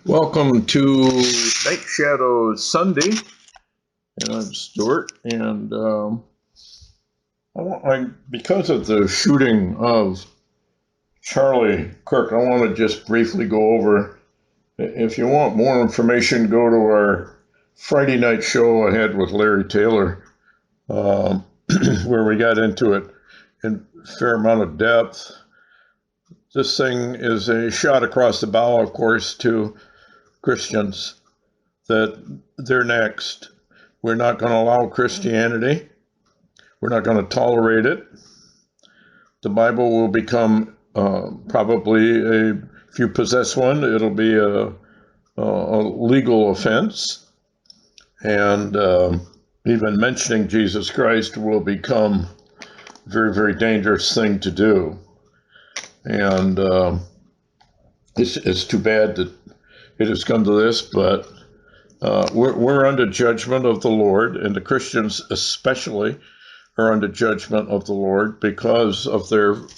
Welcome to Night Shadows Sunday, and I'm Stewart. And because of the shooting of Charlie Kirk, I want to just briefly go over. If you want more information, go to our Friday night show I had with Larry Taylor, where we got into it in a fair amount of depth. This thing is a shot across the bow, of course, to Christians that they're next. We're not going to allow Christianity. We're not going to tolerate it. The Bible will become probably if you possess one, it'll be a legal offense. And even mentioning Jesus Christ will become a very, very dangerous thing to do. And it's too bad that it has come to this, but we're under judgment of the Lord, and the Christians especially are under judgment of the Lord because of the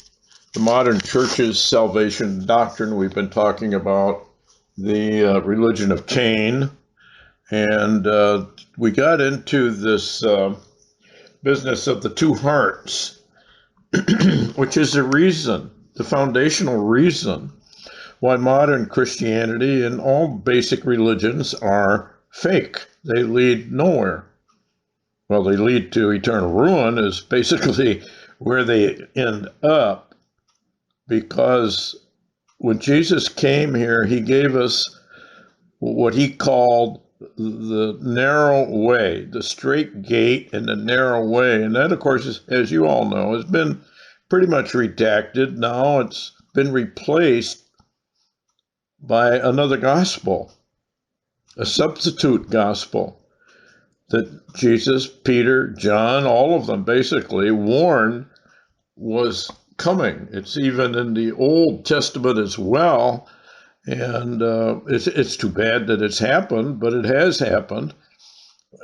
modern church's salvation doctrine. We've been talking about the religion of Cain, and we got into this business of the two hearts, which is the foundational reason why modern Christianity and all basic religions are fake. They lead nowhere. Well, they lead to eternal ruin is basically where they end up, because when Jesus came here, he gave us what he called the narrow way, the straight gate and the narrow way. And that, of course, as you all know, has been pretty much redacted. Now it's been replaced by another gospel, a substitute gospel that Jesus, Peter, John, all of them basically warned was coming. It's even in the Old Testament as well, and it's too bad that it's happened, but it has happened,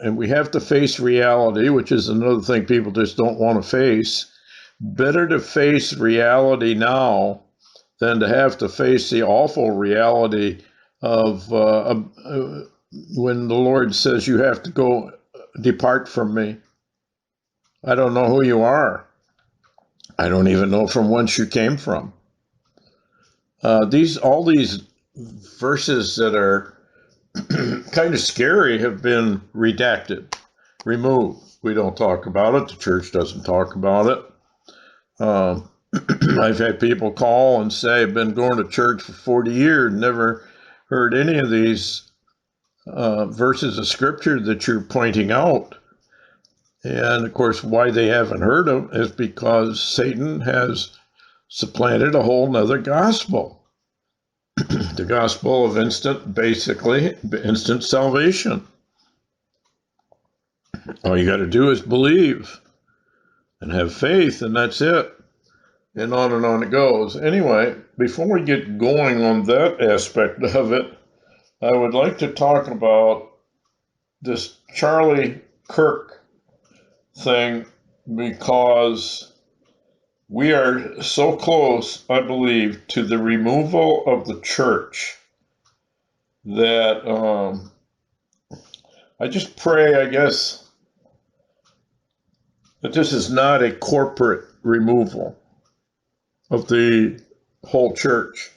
and we have to face reality, which is another thing people just don't want to face. Better to face reality now than to have to face the awful reality of when the Lord says you have to go depart from me. I don't know who you are. I don't even know from whence you came from. All these verses that are kind of scary have been redacted, removed. We don't talk about it. The church doesn't talk about it. I've had people call and say, I've been going to church for 40 years, never heard any of these verses of scripture that you're pointing out. And of course, why they haven't heard them is because Satan has supplanted a whole nother gospel. The gospel of instant salvation. All you got to do is believe and have faith, and that's it. And on it goes. Anyway, before we get going on that aspect of it, I would like to talk about this Charlie Kirk thing, because we are so close, I believe, to the removal of the church that I just pray, I guess, that this is not a corporate removal of the whole church,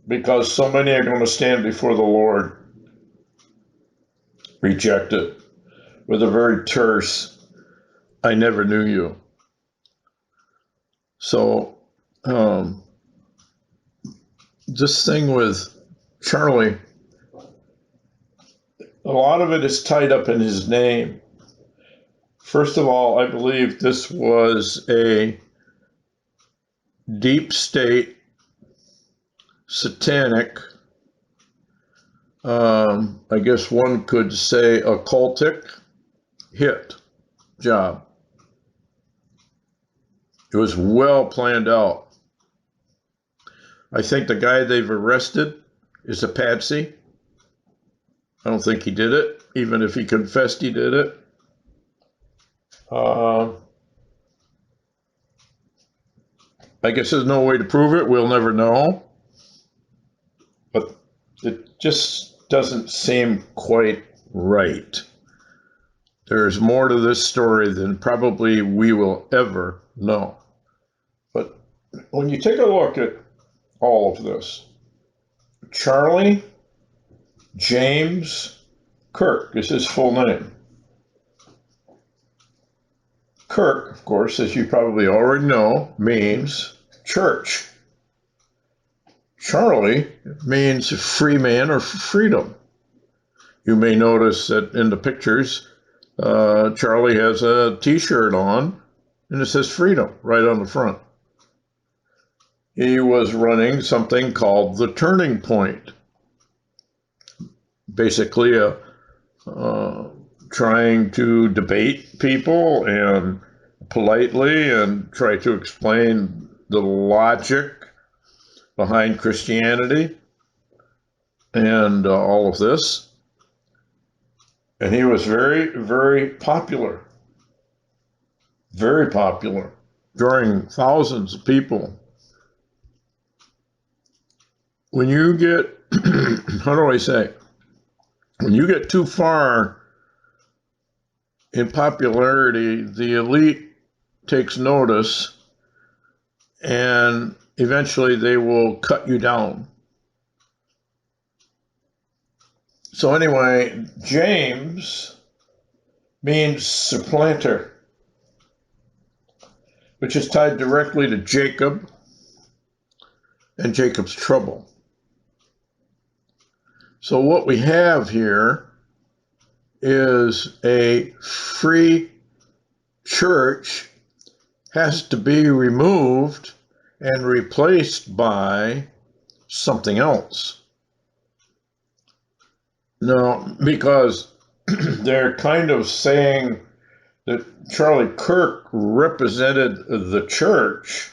because so many are going to stand before the Lord rejected with a very terse, I never knew you. So this thing with Charlie, a lot of it is tied up in his name. First of all, I believe this was a deep state, satanic, I guess one could say occultic hit job. It was well planned out. I think the guy they've arrested is a patsy. I don't think he did it, even if he confessed he did it. I guess there's no way to prove it. We'll never know. But It just doesn't seem quite right. There's more to this story than probably we will ever know. But when you take a look at all of this, Charlie James Kirk is his full name. Kirk, of course, as you probably already know, means church. Charlie means free man or freedom. You may notice that in the pictures, Charlie has a t-shirt on and it says freedom right on the front. He was running something called the Turning Point. Basically trying to debate people and politely and try to explain the logic behind Christianity and all of this. And he was very, very popular, drawing thousands of people. When you get, how do I say, when you get too far in popularity, the elite takes notice and eventually they will cut you down. So anyway, James means supplanter, which is tied directly to Jacob and Jacob's trouble. So what we have here is a free church has to be removed and replaced by something else. Now, because they're kind of saying that Charlie Kirk represented the church,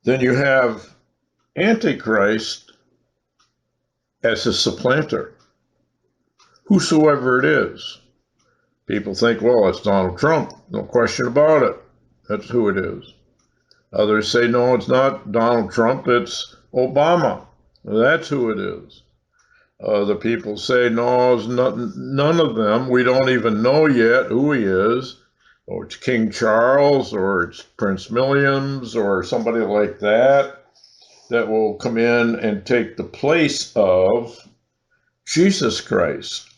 then you have Antichrist as a supplanter, whosoever it is. People think, well, it's Donald Trump, no question about it. That's who it is. Others say, no, it's not Donald Trump, it's Obama. That's who it is. Other people say, no, it's none of them. We don't even know yet who he is. Or it's King Charles, or it's Prince Williams, or somebody like that will come in and take the place of Jesus Christ.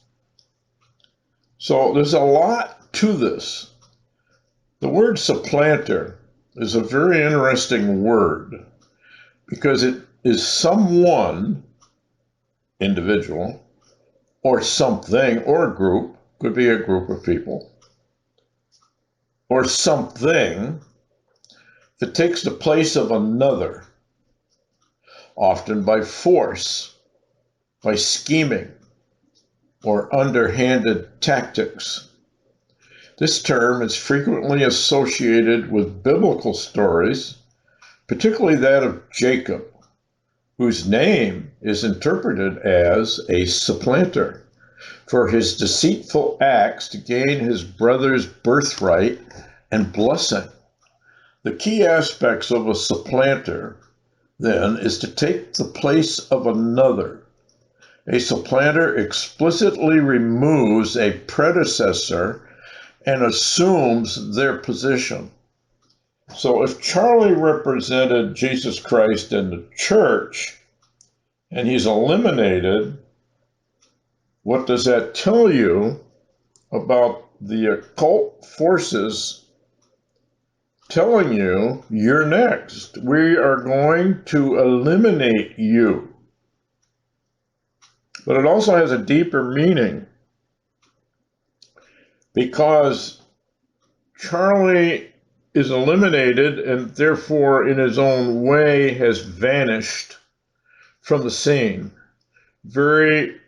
So there's a lot to this. The word supplanter is a very interesting word because it is someone, individual, or something, or a group, could be a group of people, or something that takes the place of another, often by force, by scheming, or underhanded tactics. This term is frequently associated with biblical stories, particularly that of Jacob, whose name is interpreted as a supplanter for his deceitful acts to gain his brother's birthright and blessing. The key aspects of a supplanter, then, is to take the place of another. A supplanter explicitly removes a predecessor and assumes their position. So if Charlie represented Jesus Christ in the church and he's eliminated, what does that tell you about the occult forces telling you you're next? We are going to eliminate you. But it also has a deeper meaning because Charlie is eliminated and therefore in his own way has vanished from the scene. Very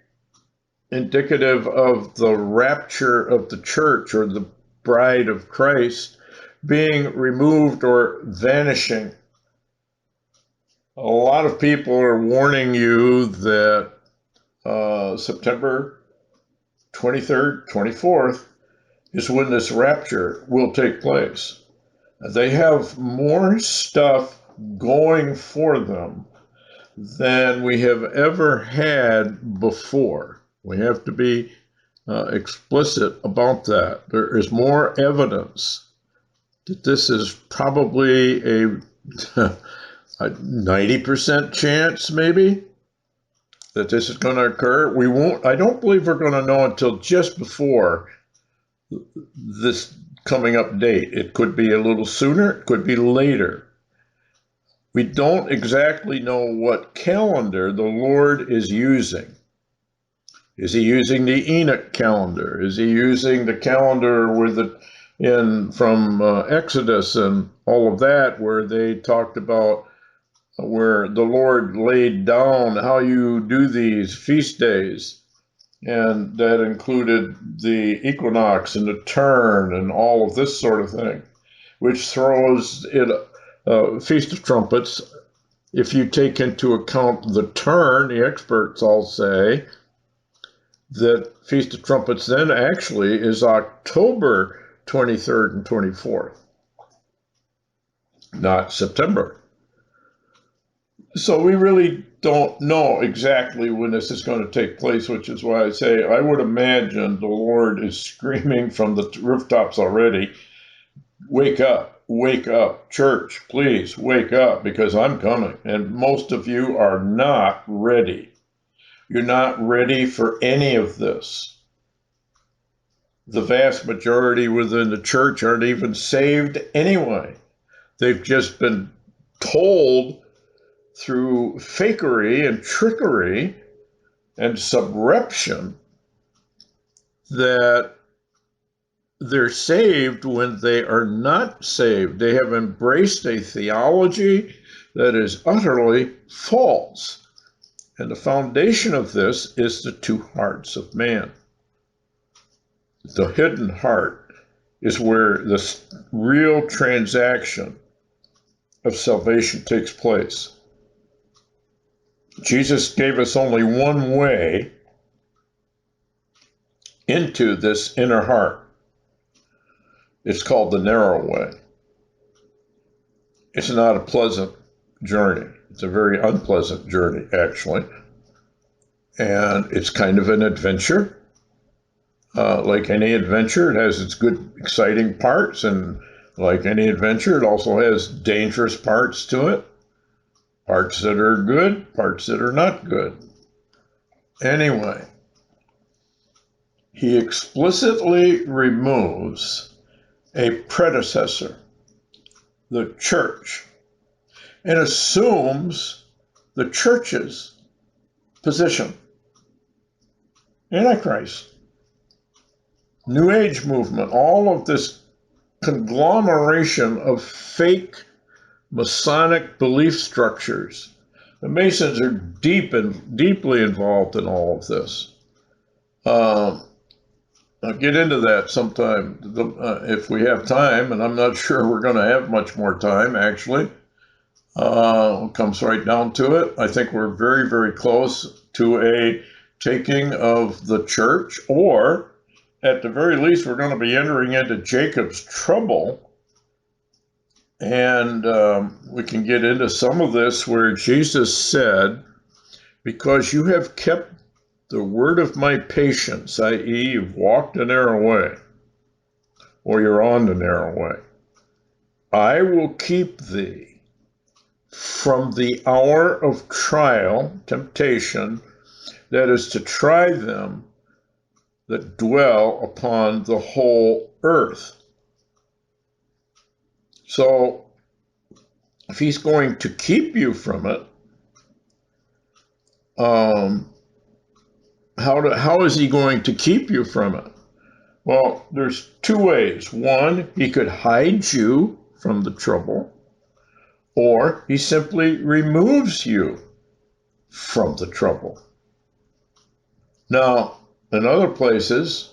indicative of the rapture of the church or the bride of Christ being removed or vanishing. A lot of people are warning you that September 23rd, 24th is when this rapture will take place. They have more stuff going for them than we have ever had before. We have to be explicit about that. There is more evidence that this is probably a 90% chance, maybe, that this is going to occur. I don't believe we're going to know until just before this coming up date. It could be a little sooner, it could be later. We don't exactly know what calendar the Lord is using. Is he using the Enoch calendar? Is he using the calendar from Exodus and all of that, where they talked about where the Lord laid down how you do these feast days, and that included the equinox and the turn and all of this sort of thing, which throws it Feast of Trumpets. If you take into account the turn, the experts all say that Feast of Trumpets then actually is October 23rd and 24th, not September. So we really don't know exactly when this is going to take place, which is why I say I would imagine the Lord is screaming from the rooftops already, wake up, church, please wake up, because I'm coming. And most of you are not ready. You're not ready for any of this. The vast majority within the church aren't even saved anyway. They've just been told through fakery and trickery and subreption that they're saved when they are not saved. They have embraced a theology that is utterly false. And the foundation of this is the two hearts of man. The hidden heart is where the real transaction of salvation takes place. Jesus gave us only one way into this inner heart. It's called the narrow way. It's not a pleasant journey. It's a very unpleasant journey, actually. And it's kind of an adventure. Like any adventure, it has its good, exciting parts. And like any adventure, it also has dangerous parts to it. Parts that are good, parts that are not good. Anyway, he explicitly removes a predecessor, the church, and assumes the church's position. Antichrist, New Age movement, all of this conglomeration of fake Masonic belief structures. The Masons are deeply involved in all of this. I'll get into that sometime if we have time, and I'm not sure we're going to have much more time, actually. It comes right down to it. I think we're very, very close to a taking of the church, or at the very least, we're going to be entering into Jacob's trouble. And we can get into some of this where Jesus said, because you have kept the word of my patience, i.e., you've walked the narrow way, or you're on the narrow way, I will keep thee from the hour of trial, temptation, that is to try them that dwell upon the whole earth. So, if he's going to keep you from it, how is he going to keep you from it? Well, there's two ways. One, he could hide you from the trouble, or he simply removes you from the trouble. Now, in other places,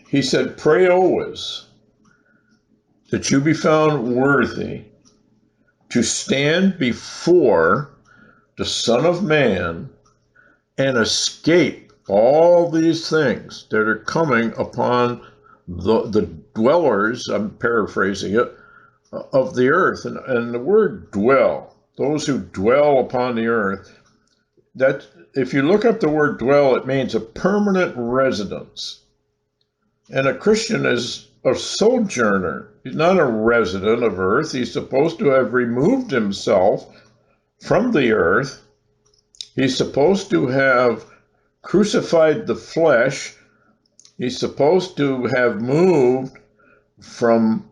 he said, pray always that you be found worthy to stand before the Son of Man and escape all these things that are coming upon the dwellers, I'm paraphrasing it, of the earth. And the word dwell, those who dwell upon the earth, that if you look up the word dwell, it means a permanent residence. And a Christian is a sojourner. He's not a resident of earth. He's supposed to have removed himself from the earth. He's supposed to have crucified the flesh. He's supposed to have moved from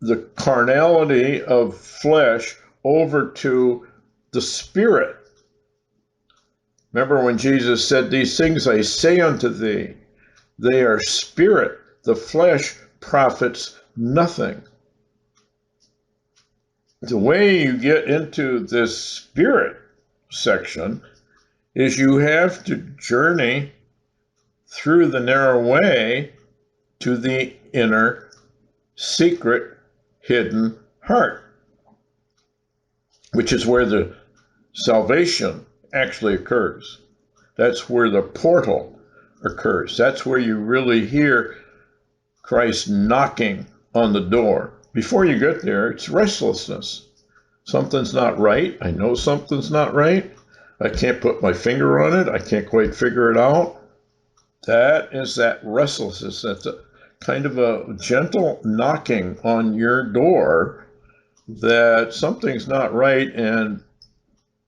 the carnality of flesh over to the spirit. Remember when Jesus said, "These things I say unto thee, they are spirit. The flesh profits nothing." The way you get into this spirit section is you have to journey through the narrow way to the inner, secret, hidden heart, which is where the salvation actually occurs. That's where the portal occurs. That's where you really hear Christ knocking on the door. Before you get there, it's restlessness. Something's not right. I know something's not right. I can't put my finger on it. I can't quite figure it out. That is that restlessness. That's a kind of a gentle knocking on your door that something's not right. And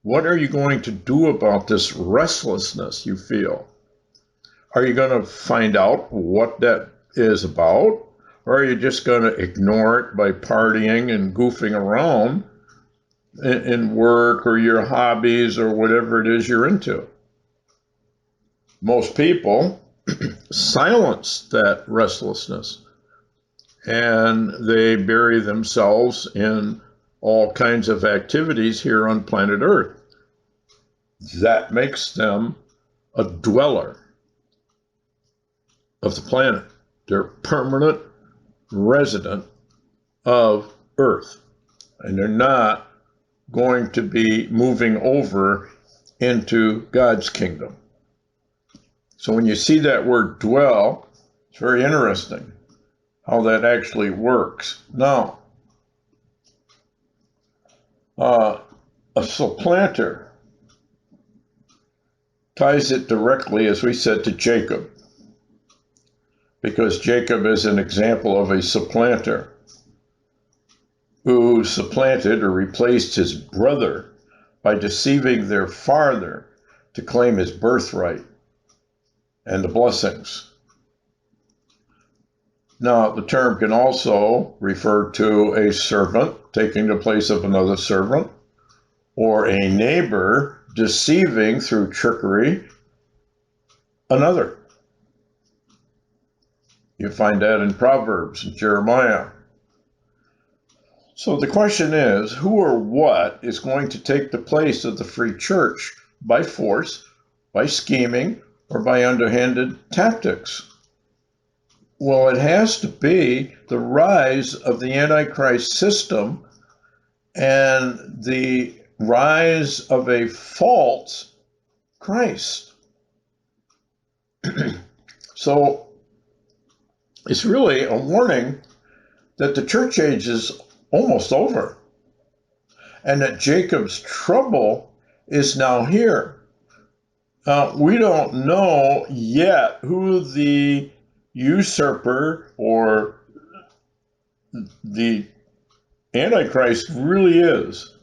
what are you going to do about this restlessness you feel? Are you going to find out what that is about? Or are you just going to ignore it by partying and goofing around in work or your hobbies or whatever it is you're into? Most people silence that restlessness and they bury themselves in all kinds of activities here on planet Earth. That makes them a dweller of the planet. They're permanent resident of Earth, and they're not going to be moving over into God's kingdom. So when you see that word dwell, it's very interesting how that actually works. Now, a supplanter ties it directly, as we said, to Jacob, because Jacob is an example of a supplanter who supplanted or replaced his brother by deceiving their father to claim his birthright and the blessings. Now, the term can also refer to a servant taking the place of another servant, or a neighbor deceiving through trickery another. You find that in Proverbs and Jeremiah. So the question is, who or what is going to take the place of the free church by force, by scheming, or by underhanded tactics? Well, it has to be the rise of the Antichrist system and the rise of a false Christ. So it's really a warning that the church age is almost over and that Jacob's trouble is now here. We don't know yet who the usurper or the Antichrist really is,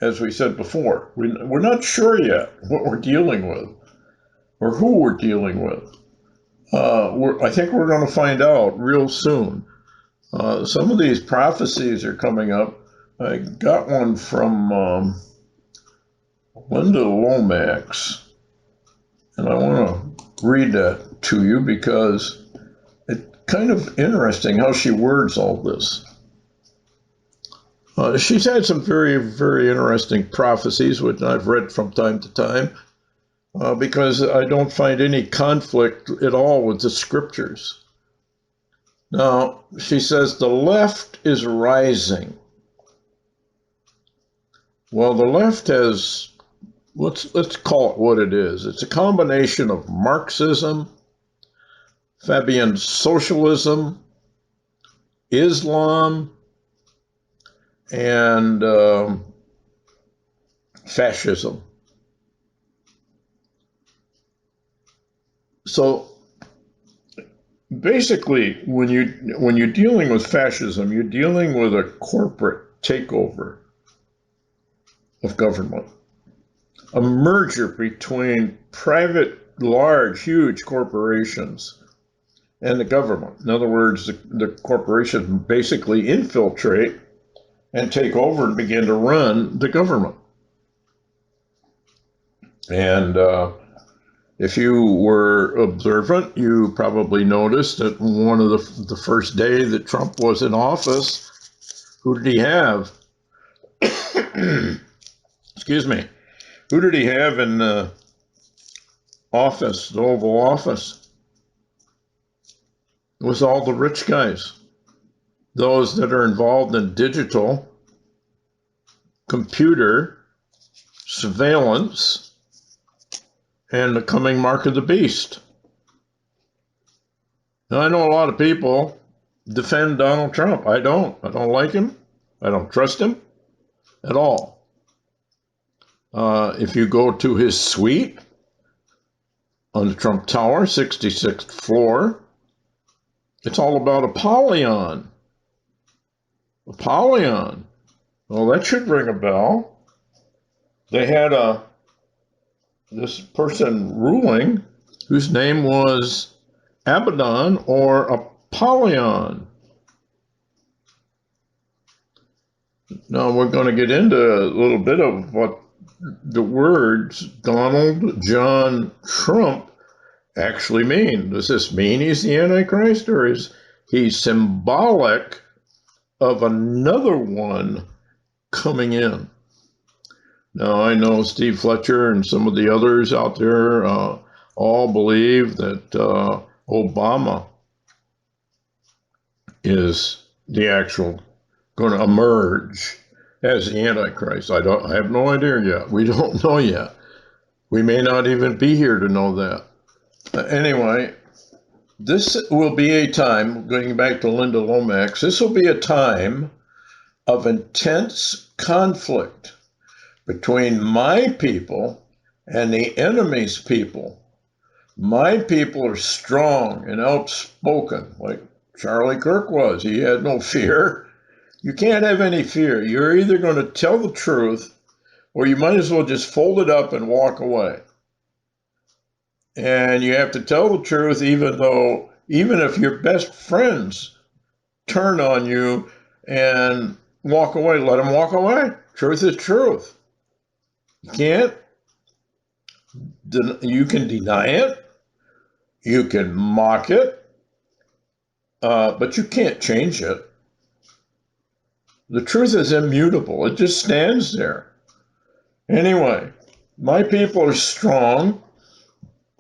as we said before. We're not sure yet what we're dealing with or who we're dealing with. I think we're going to find out real soon. Some of these prophecies are coming up. I got one from Linda Lomax, and I want to read that to you because it's kind of interesting how she words all this. She's had some very, very interesting prophecies, which I've read from time to time, because I don't find any conflict at all with the scriptures. Now, she says the left is rising. Well, the left has, let's call it what it is. It's a combination of Marxism, Fabian socialism, Islam, and fascism. So basically, when you're dealing with fascism, you're dealing with a corporate takeover of government, a merger between private, large, huge corporations and the government. In other words, the corporations basically infiltrate and take over and begin to run the government. And if you were observant, you probably noticed that one of the first day that Trump was in office, who did he have? Excuse me. Who did he have in the office, the Oval Office? It was all the rich guys, those that are involved in digital, computer, surveillance, and the coming mark of the beast. Now, I know a lot of people defend Donald Trump. I don't like him. I don't trust him at all. If you go to his suite on the Trump Tower, 66th floor, it's all about Apollyon. Apollyon. Well, that should ring a bell. They had this person ruling whose name was Abaddon or Apollyon. Now we're going to get into a little bit of what the words Donald John Trump actually mean. Does this mean he's the Antichrist, or is he symbolic of another one coming in? Now, I know Steve Fletcher and some of the others out there all believe that Obama is the actual going to emerge as the Antichrist. I have no idea yet. We don't know yet. We may not even be here to know that. Anyway, this will be a time, going back to Linda Lomax, this will be a time of intense conflict between my people and the enemy's people. My people are strong and outspoken, like Charlie Kirk was. He had no fear. You can't have any fear. You're either going to tell the truth, or you might as well just fold it up and walk away. And you have to tell the truth, even if your best friends turn on you and walk away, let them walk away. Truth is truth. You can't. You can deny it. You can mock it. But you can't change it. The truth is immutable. It just stands there. Anyway, my people are strong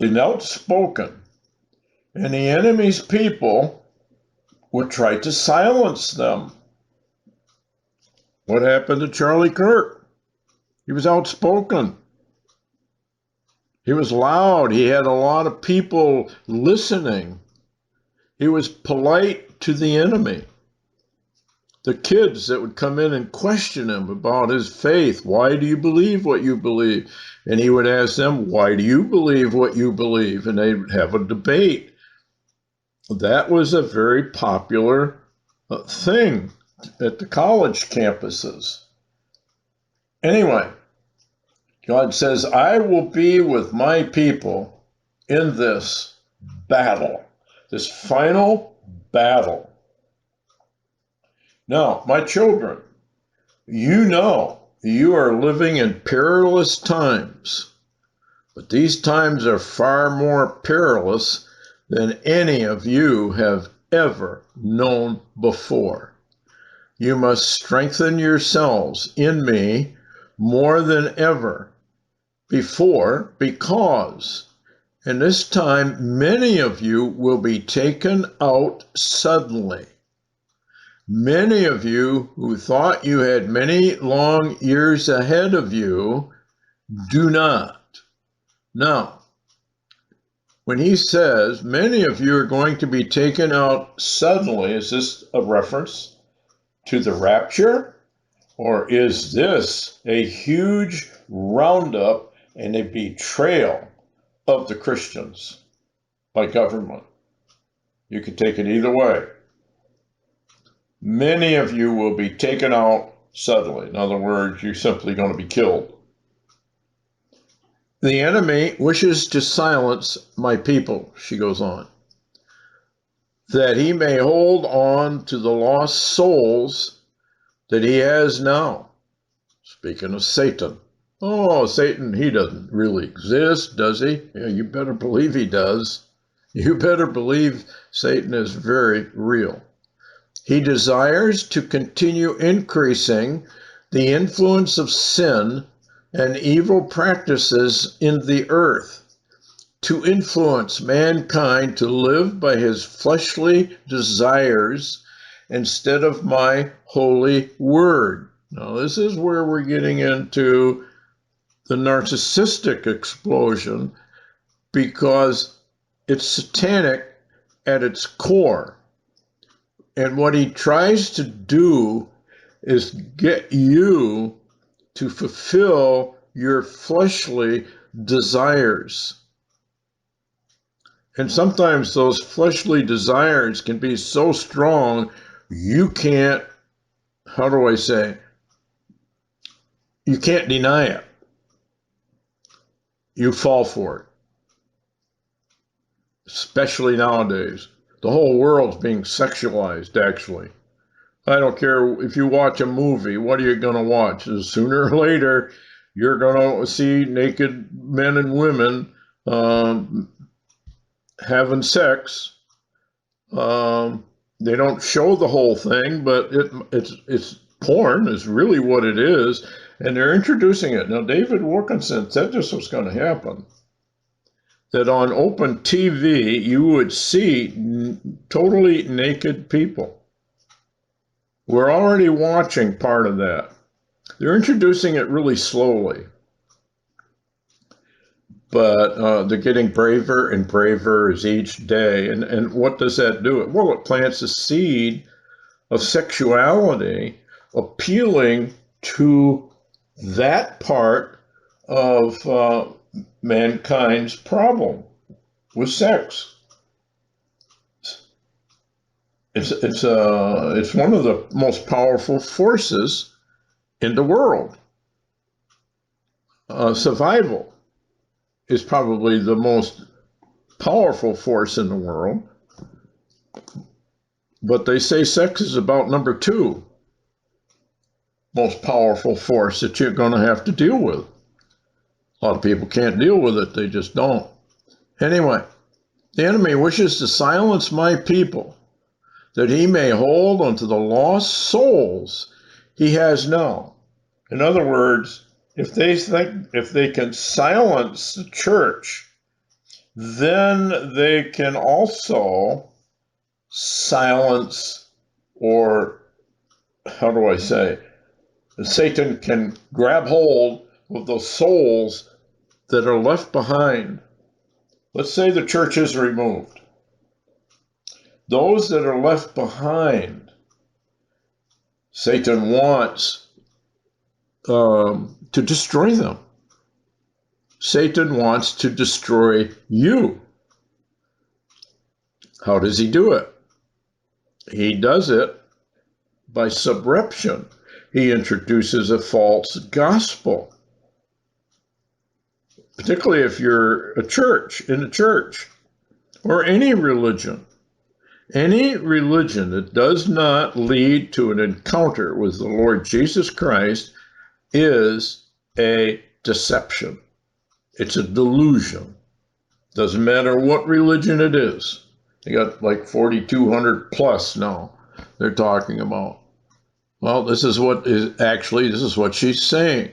and outspoken, and the enemy's people would try to silence them. What happened to Charlie Kirk? He was outspoken. He was loud. He had a lot of people listening. He was polite to the enemy. The kids that would come in and question him about his faith. Why do you believe what you believe? And he would ask them, why do you believe what you believe? And they would have a debate. That was a very popular thing at the college campuses. Anyway, God says, I will be with my people in this battle, this final battle. Now, my children, you know you are living in perilous times, but these times are far more perilous than any of you have ever known before. You must strengthen yourselves in me more than ever before, because in this time many of you will be taken out suddenly. Many of you who thought you had many long years ahead of you do not. Now, when he says many of you are going to be taken out suddenly, is this a reference to the rapture? Or is this a huge roundup and a betrayal of the Christians by government? You could take it either way. Many of you will be taken out suddenly. In other words, you're simply going to be killed. The enemy wishes to silence my people, she goes on, that he may hold on to the lost souls that he has now. Speaking of Satan. Oh, Satan, he doesn't really exist, does he? Yeah, you better believe he does. You better believe Satan is very real. He desires to continue increasing the influence of sin and evil practices in the earth, to influence mankind to live by his fleshly desires instead of my holy word. Now, this is where we're getting into the narcissistic explosion, because it's satanic at its core. And what he tries to do is get you to fulfill your fleshly desires. And sometimes those fleshly desires can be so strong, you can't, how do I say, you can't deny it. You fall for it. Especially nowadays. The whole world's being sexualized, actually. I don't care if you watch a movie, what are you going to watch? Sooner or later, you're going to see naked men and women having sex. They don't show the whole thing, but it's porn is really what it is, and they're introducing it. Now, David Wilkinson said this was going to happen, that on open TV, you would see totally naked people. We're already watching part of that. They're introducing it really slowly, but they're getting braver and braver as each day. And what does that do? Well, it plants a seed of sexuality appealing to that part of mankind's problem with sex. It's one of the most powerful forces in the world. Survival is probably the most powerful force in the world, but they say sex is about number 2 most powerful force that you're going to have to deal with. A lot of people can't deal with it, they just don't. Anyway, the enemy wishes to silence my people, that he may hold onto the lost souls he has now. In other words, if they can silence the church, then they can also silence, or how do I say, Satan can grab hold of those souls that are left behind. Let's say the church is removed. Those that are left behind, Satan wants to destroy them. Satan wants to destroy you. How does he do it? He does it by subversion. He introduces a false gospel. Particularly if you're in a church, or any religion. Any religion that does not lead to an encounter with the Lord Jesus Christ is a deception. It's a delusion. Doesn't matter what religion it is. They got like 4,200 plus now they're talking about. Well, this is what she's saying.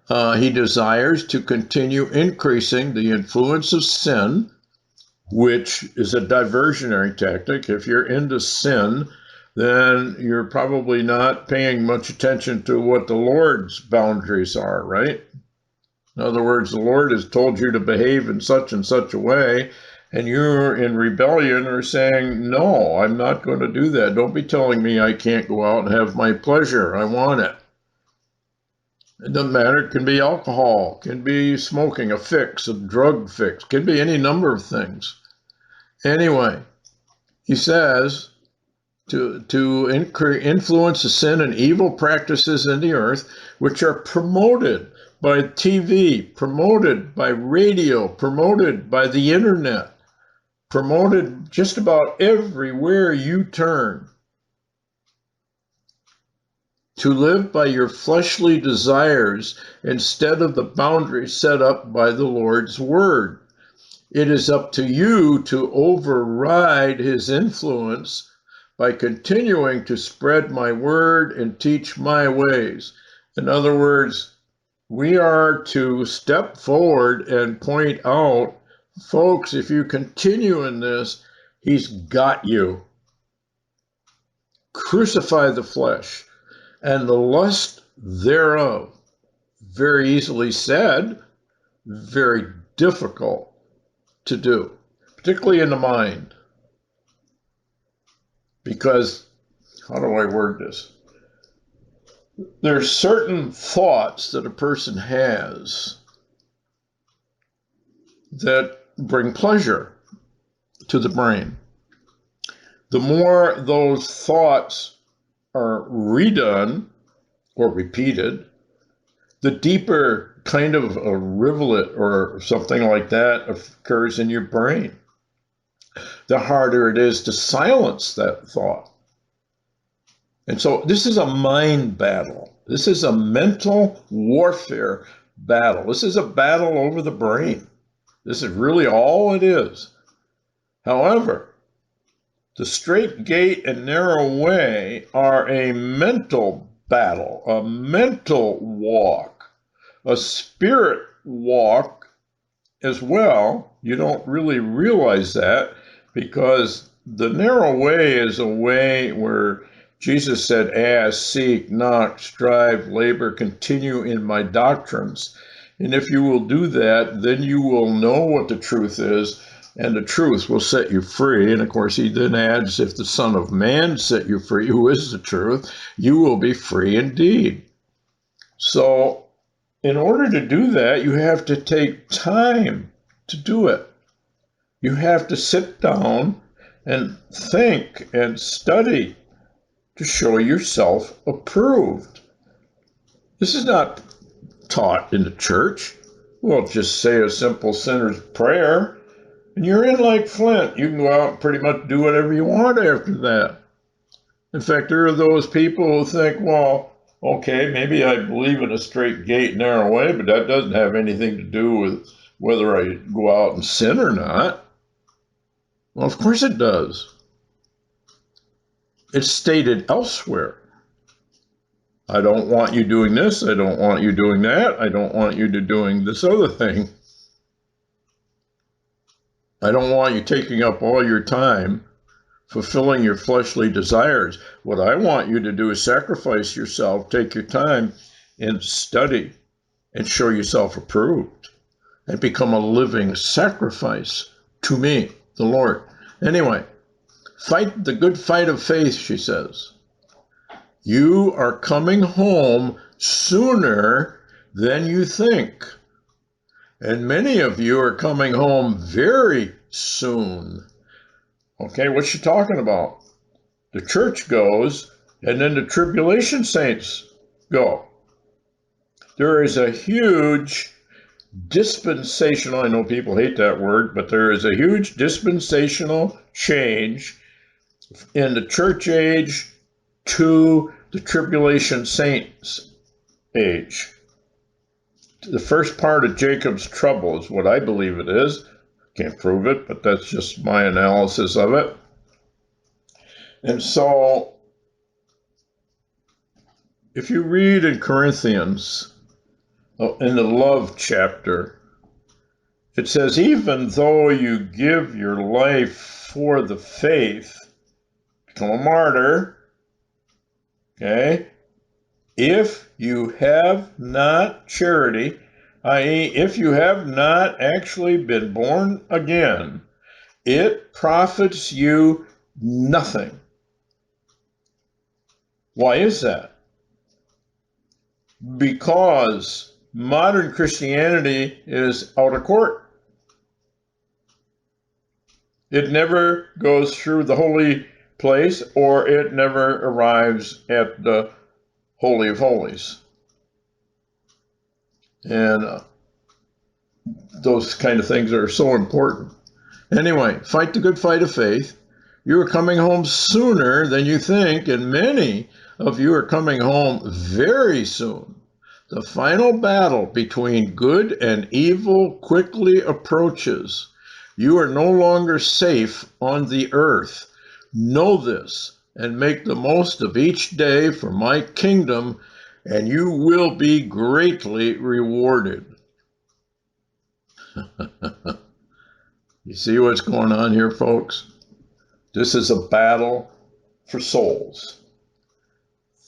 He desires to continue increasing the influence of sin, which is a diversionary tactic. If you're into sin, then you're probably not paying much attention to what the Lord's boundaries are, right? In other words, the Lord has told you to behave in such and such a way, and you're in rebellion or saying, no, I'm not going to do that. Don't be telling me I can't go out and have my pleasure. I want it. It doesn't matter. It can be alcohol, can be smoking, a fix, a drug fix, can be any number of things. Anyway, he says to influence the sin and evil practices in the earth, which are promoted by TV, promoted by radio, promoted by the internet, promoted just about everywhere you turn. To live by your fleshly desires instead of the boundaries set up by the Lord's word. It is up to you to override his influence by continuing to spread my word and teach my ways. In other words, we are to step forward and point out, folks, if you continue in this, he's got you. Crucify the flesh and the lust thereof. Very easily said, very difficult to do, particularly in the mind. Because, how do I word this? There's certain thoughts that a person has that bring pleasure to the brain. The more those thoughts are redone or repeated, the deeper kind of a rivulet or something like that occurs in your brain. The harder it is to silence that thought. And so this is a mind battle. This is a mental warfare battle. This is a battle over the brain. This is really all it is. However, the straight gate and narrow way are a mental battle, a mental walk, a spirit walk as well. You don't really realize that because the narrow way is a way where Jesus said, ask, seek, knock, strive, labor, continue in my doctrines. And if you will do that, then you will know what the truth is, and the truth will set you free. And of course, he then adds, if the Son of Man set you free, who is the truth, you will be free indeed. So in order to do that, you have to take time to do it. You have to sit down and think and study to show yourself approved. This is not taught in the church. Well, just say a simple sinner's prayer, and you're in like Flint. You can go out and pretty much do whatever you want after that. In fact, there are those people who think, well, okay, maybe I believe in a straight gate, narrow way, but that doesn't have anything to do with whether I go out and sin or not. Well, of course it does. It's stated elsewhere. I don't want you doing this. I don't want you doing that. I don't want you to doing this other thing. I don't want you taking up all your time fulfilling your fleshly desires. What I want you to do is sacrifice yourself, take your time and study and show yourself approved and become a living sacrifice to me, the Lord. Anyway, fight the good fight of faith, she says. You are coming home sooner than you think. And many of you are coming home very soon. Okay, what's she talking about? The church goes, and then the tribulation saints go. There is a huge dispensational, I know people hate that word, but there is a huge dispensational change in the church age to the tribulation saints age. The first part of Jacob's trouble is what I believe it is. Can't prove it, but that's just my analysis of it. And so, if you read in Corinthians, in the love chapter, it says, even though you give your life for the faith, become a martyr, okay? If you have not charity, i.e., if you have not actually been born again, it profits you nothing. Why is that? because modern Christianity is out of court. It never goes through the holy place, or it never arrives at the Holy of Holies. And those kind of things are so important. Anyway, fight the good fight of faith. You are coming home sooner than you think, and many of you are coming home very soon. The final battle between good and evil quickly approaches. You are no longer safe on the earth. Know this and make the most of each day for my kingdom, and you will be greatly rewarded. You see what's going on here, folks? This is a battle for souls.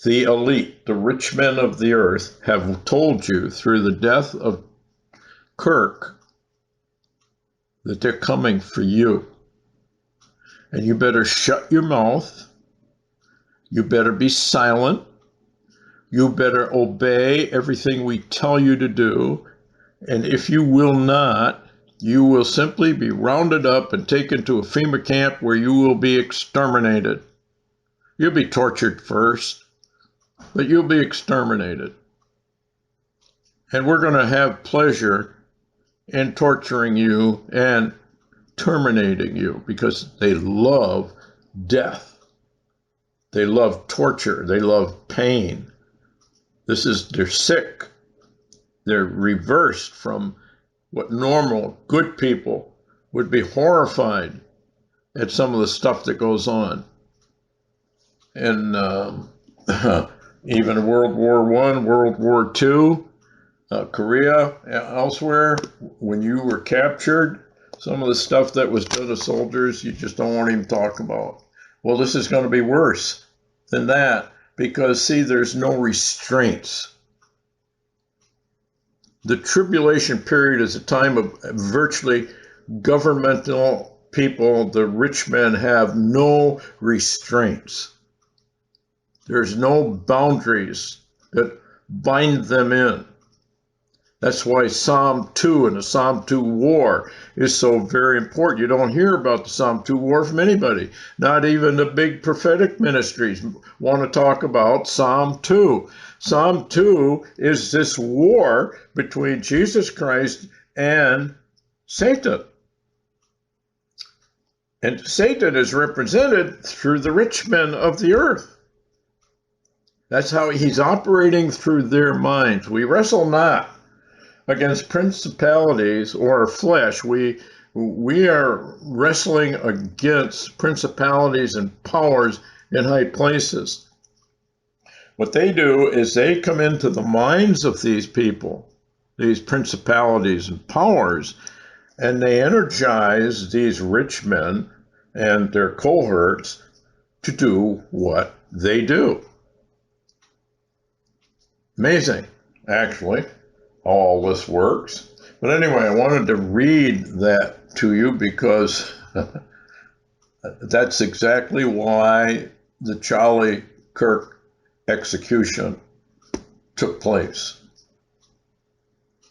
The elite, the rich men of the earth, have told you through the death of Kirk that they're coming for you. And you better shut your mouth. You better be silent. You better obey everything we tell you to do. And if you will not, you will simply be rounded up and taken to a FEMA camp where you will be exterminated. You'll be tortured first, but you'll be exterminated. And we're going to have pleasure in torturing you and terminating you because they love death. They love torture. They love pain. They're sick. They're reversed from what normal, good people would be horrified at some of the stuff that goes on. And even World War I, World War II, Korea, elsewhere, when you were captured, some of the stuff that was done to soldiers, you just don't want to even talk about. Well, this is going to be worse than that because, see, there's no restraints. The tribulation period is a time of virtually governmental people. The rich men have no restraints. There's no boundaries that bind them in. That's why Psalm 2 and the Psalm 2 war is so very important. You don't hear about the Psalm 2 war from anybody. Not even the big prophetic ministries want to talk about Psalm 2. Psalm 2 is this war between Jesus Christ and Satan. And Satan is represented through the rich men of the earth. That's how he's operating through their minds. We wrestle not against principalities or flesh. We are wrestling against principalities and powers in high places. What they do is they come into the minds of these people, these principalities and powers, and they energize these rich men and their cohorts to do what they do. Amazing, actually, all this works. But anyway, I wanted to read that to you because that's exactly why the Charlie Kirk execution took place.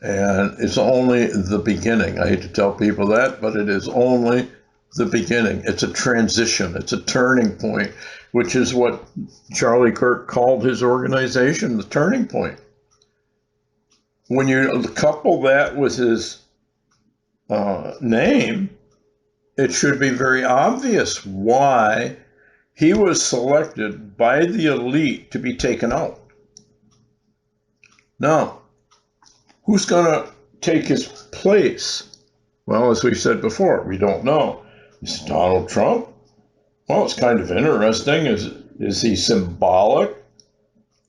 And it's only the beginning. I hate to tell people that, but it is only the beginning. It's a transition. It's a turning point, which is what Charlie Kirk called his organization, the turning point. When you couple that with his name, it should be very obvious why he was selected by the elite to be taken out. Now, who's going to take his place? Well, as we said before, we don't know. Is it Donald Trump? Well, it's kind of interesting. Is he symbolic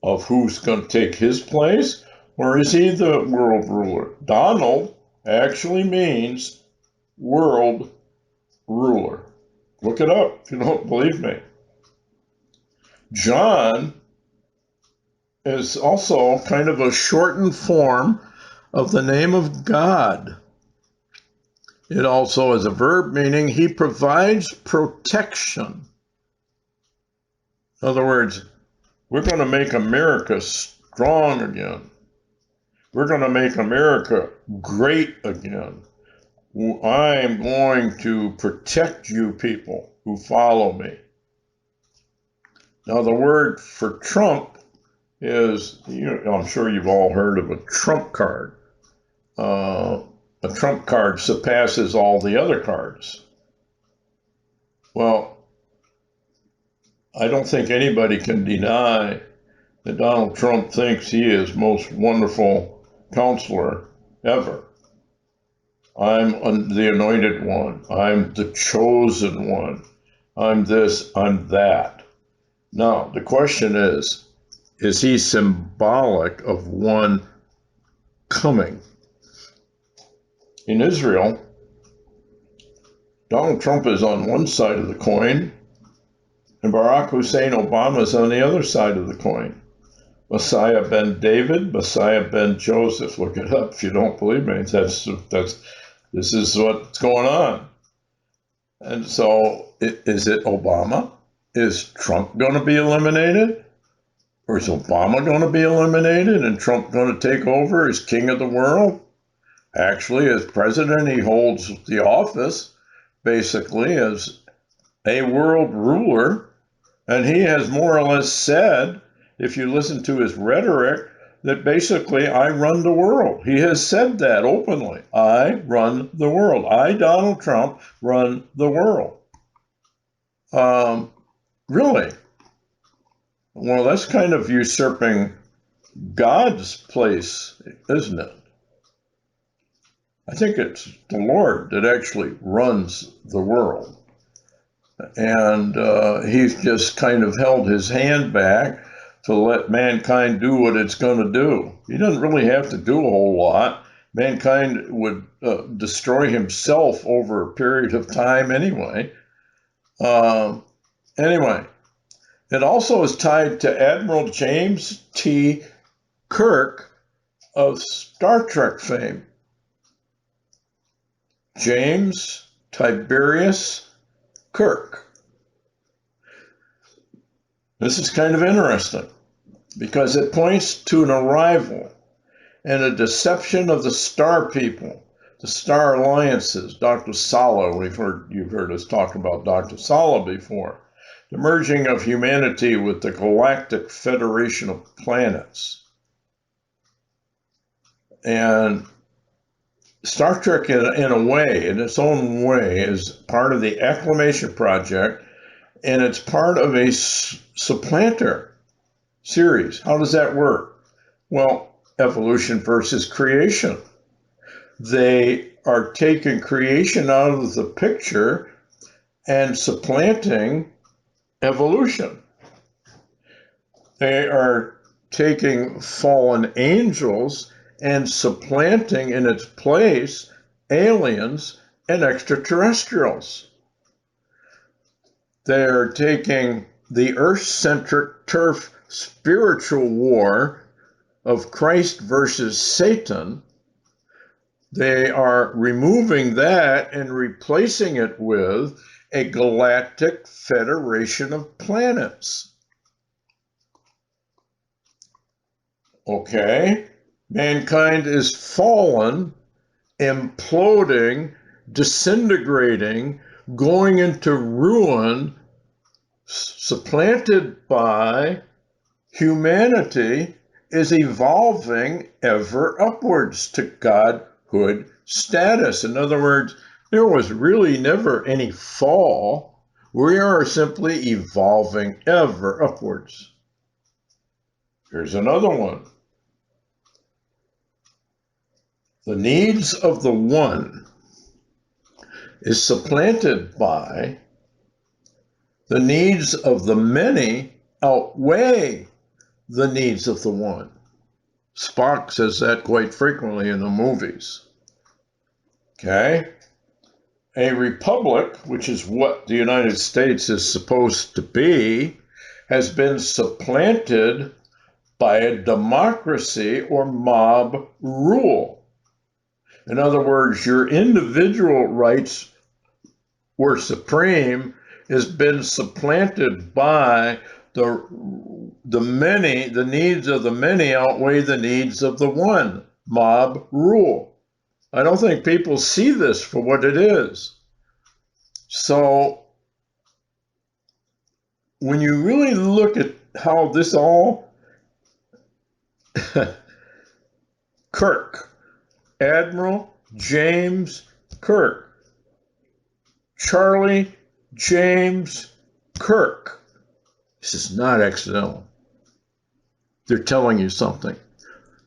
of who's going to take his place? Or is he the world ruler? Donald actually means world ruler. Look it up if you don't believe me. John is also kind of a shortened form of the name of God. It also is a verb meaning he provides protection. In other words, we're going to make America strong again. We're going to make America great again. I'm going to protect you people who follow me. Now, the word for Trump is, I'm sure you've all heard of a trump card. A trump card surpasses all the other cards. Well, I don't think anybody can deny that Donald Trump thinks he is most wonderful counselor ever. I'm the anointed one. I'm the chosen one. I'm this, I'm that. Now, the question is he symbolic of one coming? In Israel, Donald Trump is on one side of the coin, and Barack Hussein Obama is on the other side of the coin. Messiah ben David, Messiah ben Joseph. Look it up if you don't believe me. This is what's going on. And so, is it Obama? Is Trump going to be eliminated? Or is Obama going to be eliminated and Trump going to take over as king of the world? Actually, as president, he holds the office basically as a world ruler. And he has more or less said, if you listen to his rhetoric, that basically I run the world. He has said that openly. I run the world. I, Donald Trump, run the world. Really? Well, that's kind of usurping God's place, isn't it? I think it's the Lord that actually runs the world. And he's just kind of held his hand back to let mankind do what it's going to do. He doesn't really have to do a whole lot. Mankind would destroy himself over a period of time anyway. Anyway, it also is tied to Admiral James T. Kirk of Star Trek fame. James Tiberius Kirk. This is kind of interesting because it points to an arrival and a deception of the star people, the star alliances. Dr. Sala, you've heard us talk about Dr. Sala before. The merging of humanity with the Galactic Federation of Planets. And Star Trek, in a way, in its own way, is part of the Acclamation Project, and it's part of a supplanter series. How does that work? Well, evolution versus creation. They are taking creation out of the picture and supplanting evolution. They are taking fallen angels and supplanting in its place aliens and extraterrestrials. They're taking the earth-centric turf spiritual war of Christ versus Satan. They are removing that and replacing it with a galactic federation of planets. Okay, mankind is fallen, imploding, disintegrating, going into ruin, supplanted by humanity is evolving ever upwards to godhood status. In other words, there was really never any fall. We are simply evolving ever upwards. Here's another one. The needs of the one is supplanted by the needs of the many outweigh the needs of the one. Spock says that quite frequently in the movies. Okay? A republic, which is what the United States is supposed to be, has been supplanted by a democracy or mob rule. In other words, your individual rights were supreme has been supplanted by the needs of the many outweigh the needs of the one. Mob rule. I don't think people see this for what it is. So when you really look at how this all, Kirk, Admiral James Kirk, Charlie James Kirk. This is not accidental. They're telling you something.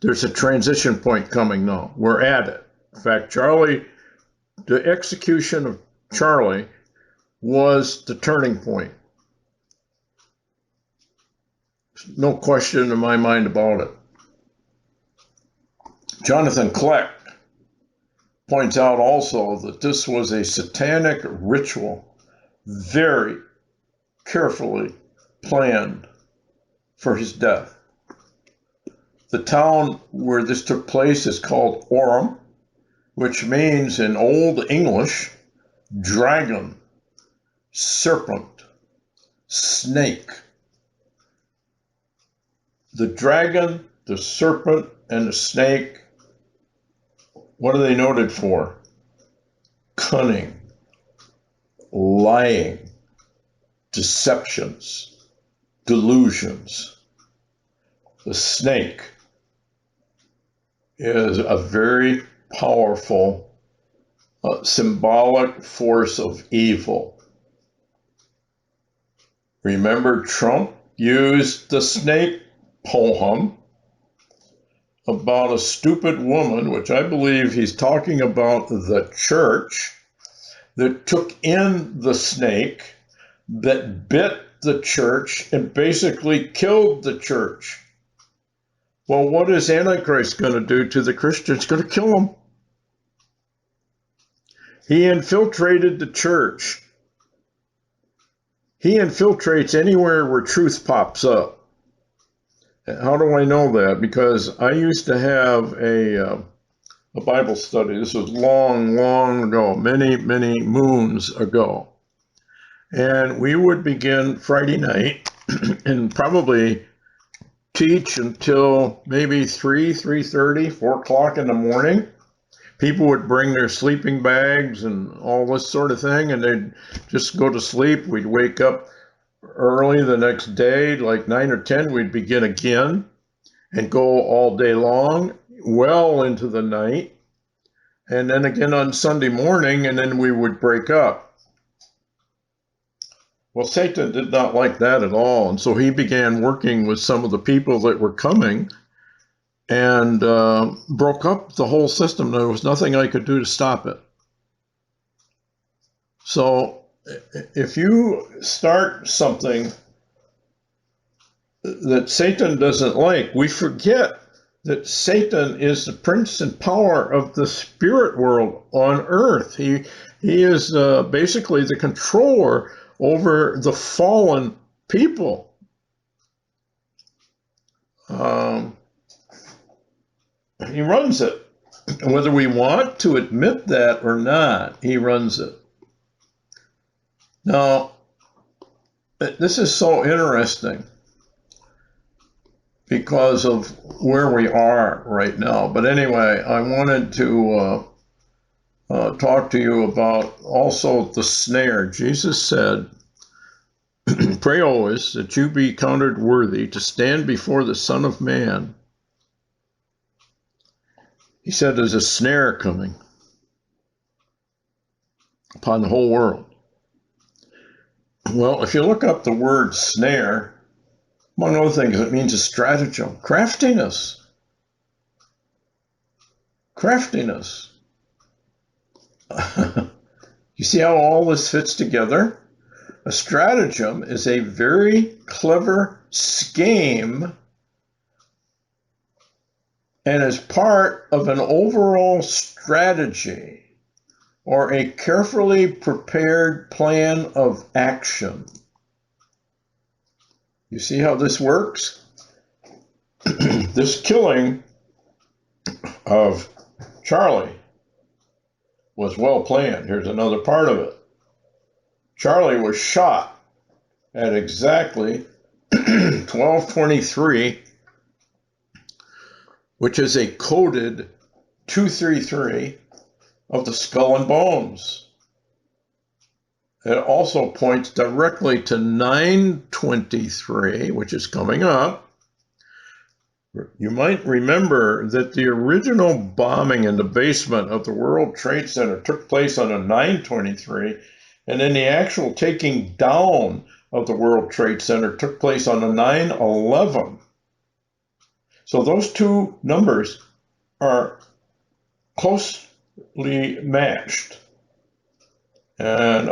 There's a transition point coming now. We're at it. In fact, the execution of Charlie was the turning point. No question in my mind about it. Jonathan Kleck points out also that this was a satanic ritual, very carefully planned for his death. The town where this took place is called Orem, which means in Old English, dragon, serpent, snake. The dragon, the serpent, and the snake, what are they noted for? Cunning, lying, deceptions, delusions. The snake is a very powerful symbolic force of evil. Remember, Trump used the snake poem about a stupid woman, which I believe he's talking about the church, that took in the snake, that bit the church and basically killed the church. Well, what is Antichrist going to do to the Christians? He's going to kill them. He infiltrated the church. He infiltrates anywhere where truth pops up. How do I know that? Because I used to have a Bible study. This was long, long ago, many, many moons ago. And we would begin Friday night and probably teach until maybe 3:30, 4 o'clock in the morning. People would bring their sleeping bags and all this sort of thing, and they'd just go to sleep. We'd wake up early the next day, like 9 or 10, we'd begin again and go all day long, well into the night, and then again on Sunday morning, and then we would break up. Well, Satan did not like that at all, and so he began working with some of the people that were coming and broke up the whole system. There was nothing I could do to stop it. So if you start something that Satan doesn't like, we forget that Satan is the prince and power of the spirit world on earth. He is basically the controller over the fallen people. He runs it. Whether we want to admit that or not, he runs it. Now, this is so interesting because of where we are right now. But anyway, I wanted to talk to you about also the snare. Jesus said, pray always that you be counted worthy to stand before the Son of Man. He said there's a snare coming upon the whole world. Well, if you look up the word snare, among other things, it means a stratagem, craftiness. Craftiness. You see how all this fits together? A stratagem is a very clever scheme and is part of an overall strategy or a carefully prepared plan of action. You see how this works? This killing of Charlie was well planned. Here's another part of it. Charlie was shot at exactly 1223, which is a coded 233 of the skull and bones. It also points directly to 923, which is coming up. You might remember that the original bombing in the basement of the World Trade Center took place on a 923, and then the actual taking down of the World Trade Center took place on a 911. So those two numbers are closely matched. And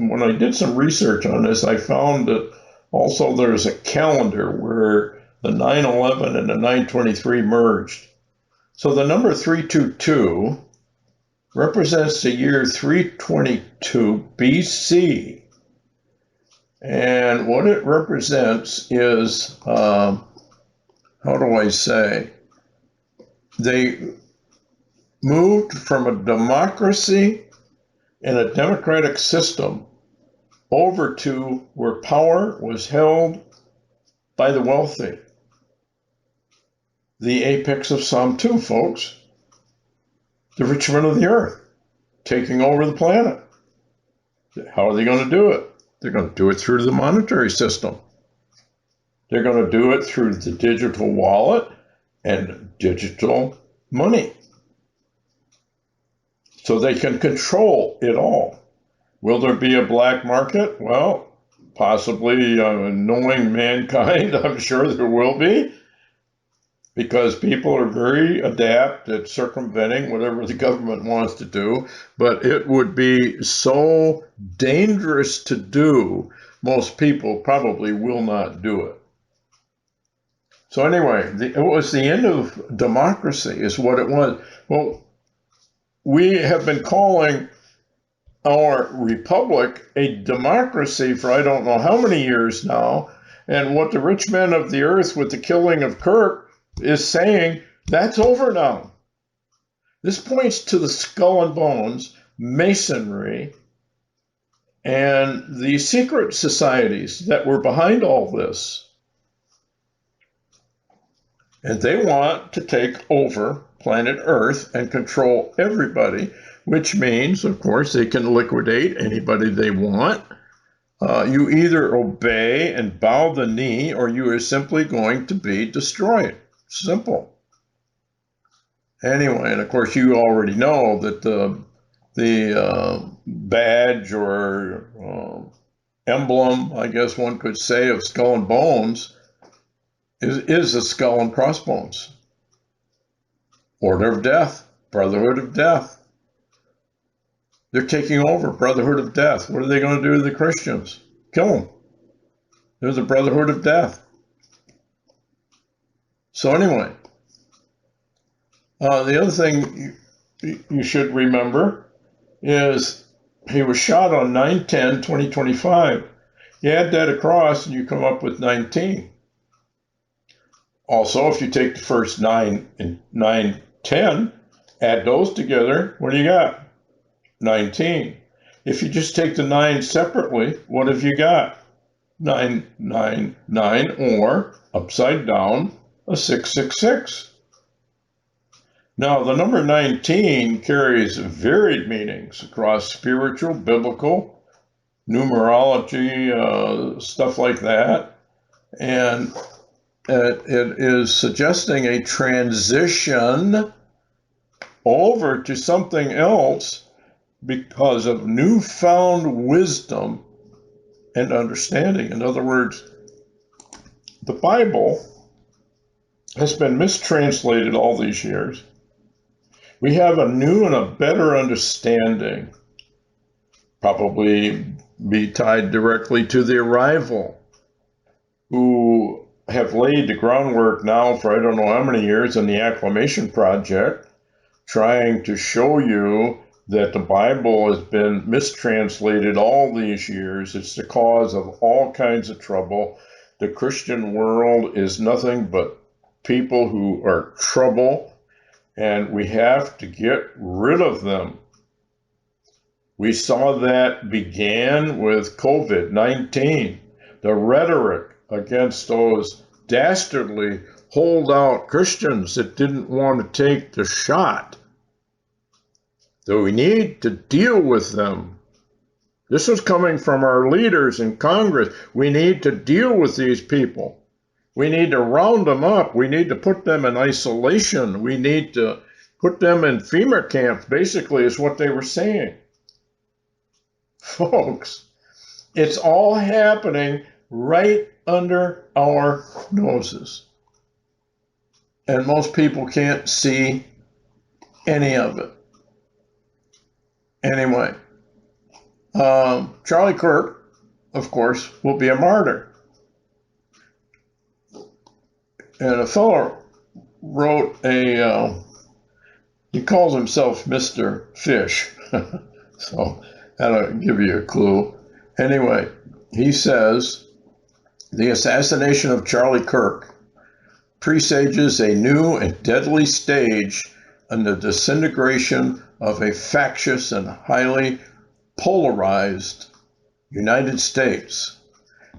when I did some research on this, I found that also there's a calendar where the 911 and the 923 merged. So the number 322 represents the year 322 BC. And what it represents is, how do I say, they moved from a democracy and a democratic system over to where power was held by the wealthy. The apex of Psalm 2, folks. The rich men of the earth taking over the planet. How are they going to do it? They're going to do it through the monetary system. They're going to do it through the digital wallet and digital money. So they can control it all. Will there be a black market? Well, possibly, knowing mankind, I'm sure there will be, because people are very adept at circumventing whatever the government wants to do. But it would be so dangerous to do, most people probably will not do it. So anyway, it was the end of democracy is what it was. Well, we have been calling our republic a democracy for I don't know how many years now. And what the rich men of the earth with the killing of Kirk is saying, that's over now. This points to the skull and bones, masonry, and the secret societies that were behind all this. And they want to take over planet Earth and control everybody, which means, of course, they can liquidate anybody they want. You either obey and bow the knee, or you are simply going to be destroyed. Simple. Anyway, and of course, you already know that the badge or emblem, I guess one could say, of skull and bones is a skull and crossbones. Order of death, brotherhood of death. They're taking over, brotherhood of death. What are they going to do to the Christians? Kill them. They're the brotherhood of death. So anyway, the other thing you should remember is he was shot on 9/10/2025. You add that across and you come up with 19. Also, if you take the first 9 and 9/10, add those together, what do you got? 19. If you just take the 9 separately, what have you got? 999, or upside down, a 666. Now, the number 19 carries varied meanings across spiritual, biblical, numerology, stuff like that. And it is suggesting a transition over to something else because of newfound wisdom and understanding. In other words, the Bible has been mistranslated all these years. We have a new and a better understanding, probably be tied directly to the arrival, who have laid the groundwork now for I don't know how many years in the Acclamation Project, trying to show you that the Bible has been mistranslated all these years. It's the cause of all kinds of trouble. The Christian world is nothing but people who are trouble, and we have to get rid of them. We saw that began with COVID-19. The rhetoric against those dastardly holdout Christians that didn't want to take the shot. So we need to deal with them. This is coming from our leaders in Congress. We need to deal with these people. We need to round them up. We need to put them in isolation. We need to put them in FEMA camps, basically, is what they were saying. Folks, it's all happening right under our noses. And most people can't see any of it. Anyway, Charlie Kirk, of course, will be a martyr. And a fellow wrote he calls himself Mr. Fish. So that'll give you a clue. Anyway, he says, the assassination of Charlie Kirk presages a new and deadly stage in the disintegration of a factious and highly polarized United States.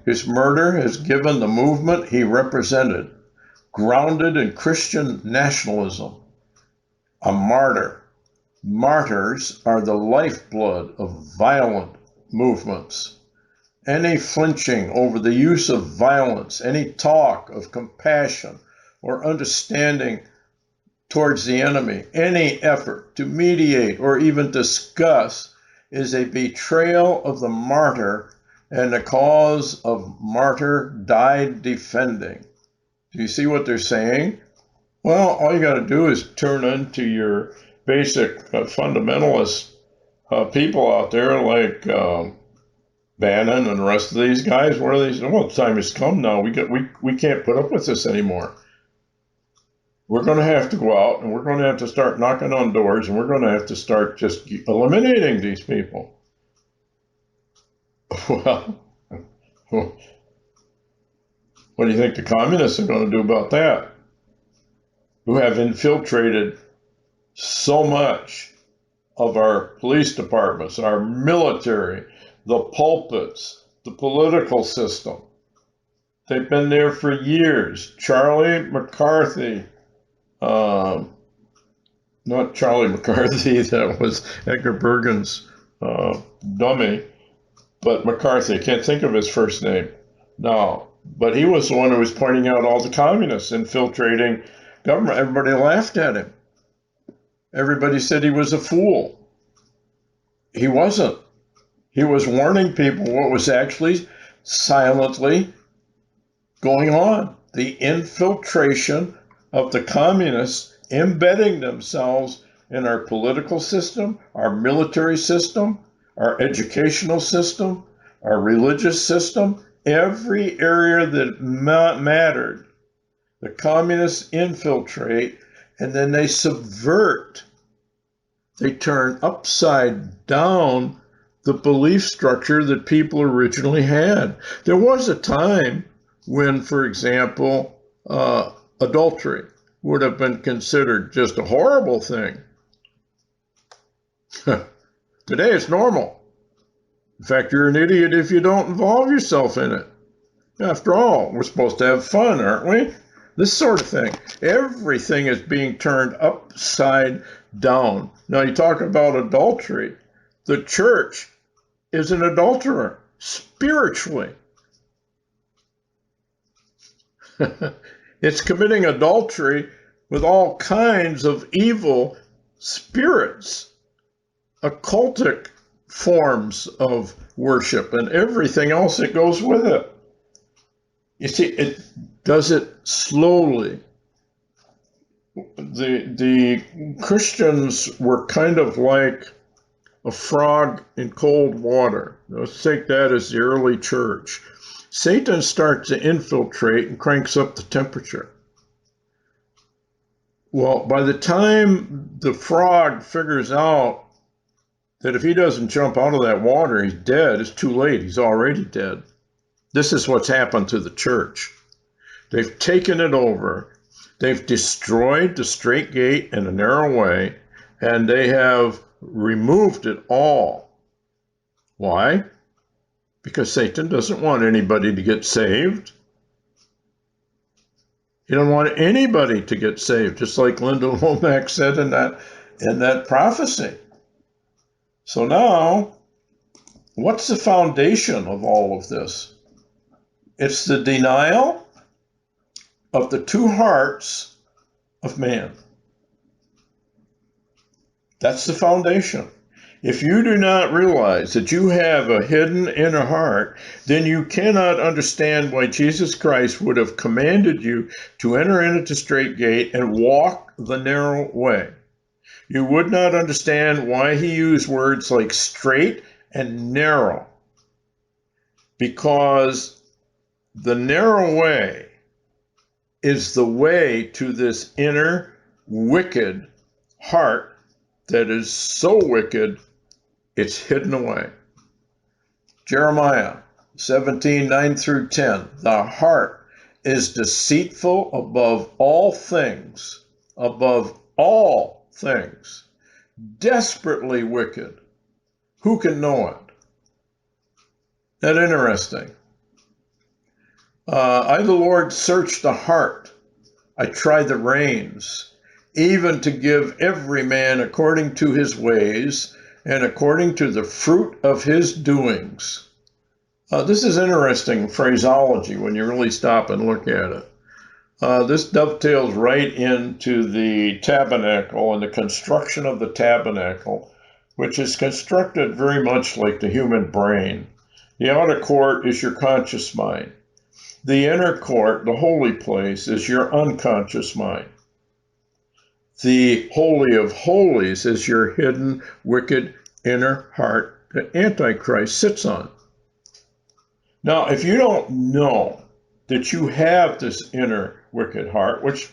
His murder has given the movement he represented, grounded in Christian nationalism, a martyr. Martyrs are the lifeblood of violent movements. Any flinching over the use of violence, any talk of compassion or understanding towards the enemy, any effort to mediate or even discuss is a betrayal of the martyr and the cause of martyr died defending. Do you see what they're saying? Well, all you got to do is turn into your basic fundamentalist people out there like Bannon and the rest of these guys. What are they saying? Well, the time has come now. We can't put up with this anymore. We're going to have to go out and we're going to have to start knocking on doors and we're going to have to start just eliminating these people. Well, what do you think the communists are going to do about that? Who have infiltrated so much of our police departments, our military, the pulpits, the political system. They've been there for years. Charlie McCarthy, not Charlie McCarthy, that was Edgar Bergen's dummy, but McCarthy, I can't think of his first name. No, but he was the one who was pointing out all the communists infiltrating government. Everybody laughed at him. Everybody said he was a fool. He wasn't. He was warning people what was actually silently going on. The infiltration of the communists embedding themselves in our political system, our military system, our educational system, our religious system, every area that mattered. The communists infiltrate and then they subvert. They turn upside down the belief structure that people originally had. There was a time when, for example, adultery would have been considered just a horrible thing. Today it's normal. In fact, you're an idiot if you don't involve yourself in it. After all, we're supposed to have fun, aren't we? This sort of thing. Everything is being turned upside down. Now, you talk about adultery. The church is an adulterer spiritually. It's committing adultery with all kinds of evil spirits, occultic forms of worship, and everything else that goes with it. You see, it does it slowly. The Christians were kind of like a frog in cold water. Let's take that as the early church. Satan starts to infiltrate and cranks up the temperature. Well, by the time the frog figures out that if he doesn't jump out of that water, he's dead, it's too late. He's already dead. This is what's happened to the church. They've taken it over. They've destroyed the straight gate in a narrow way, and they have removed it all. Why? Because Satan doesn't want anybody to get saved. He doesn't want anybody to get saved, just like Linda Womack said in that prophecy. So now, what's the foundation of all of this? It's the denial of the two hearts of man. That's the foundation. If you do not realize that you have a hidden inner heart, then you cannot understand why Jesus Christ would have commanded you to enter into the straight gate and walk the narrow way. You would not understand why he used words like straight and narrow, because the narrow way is the way to this inner wicked heart that is so wicked it's hidden away. Jeremiah 17:9 through 10. The heart is deceitful above all things, desperately wicked. Who can know it? That interesting. I, the Lord, search the heart. I try the reins, even to give every man according to his ways and according to the fruit of his doings. This is interesting phraseology when you really stop and look at it. This dovetails right into the tabernacle and the construction of the tabernacle, which is constructed very much like the human brain. The outer court is your conscious mind. The inner court, the holy place, is your unconscious mind. The Holy of Holies is your hidden, wicked inner heart that Antichrist sits on. Now, if you don't know that you have this inner wicked heart, which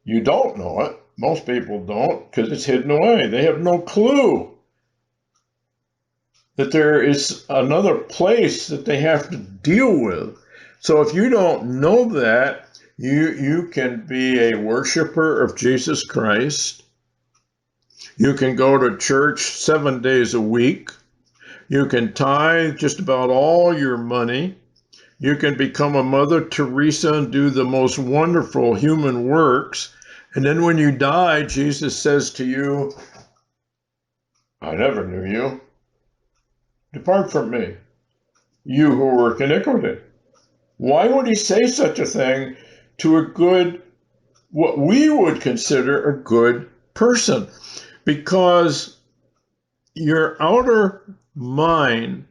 you don't know it, most people don't, because it's hidden away. They have no clue that there is another place that they have to deal with. So if you don't know that, you can be a worshiper of Jesus Christ. You can go to church 7 days a week. You can tithe just about all your money. You can become a Mother Teresa and do the most wonderful human works. And then when you die, Jesus says to you, I never knew you. Depart from me, you who work iniquity. Why would he say such a thing to a good, what we would consider a good person? Because your outer mind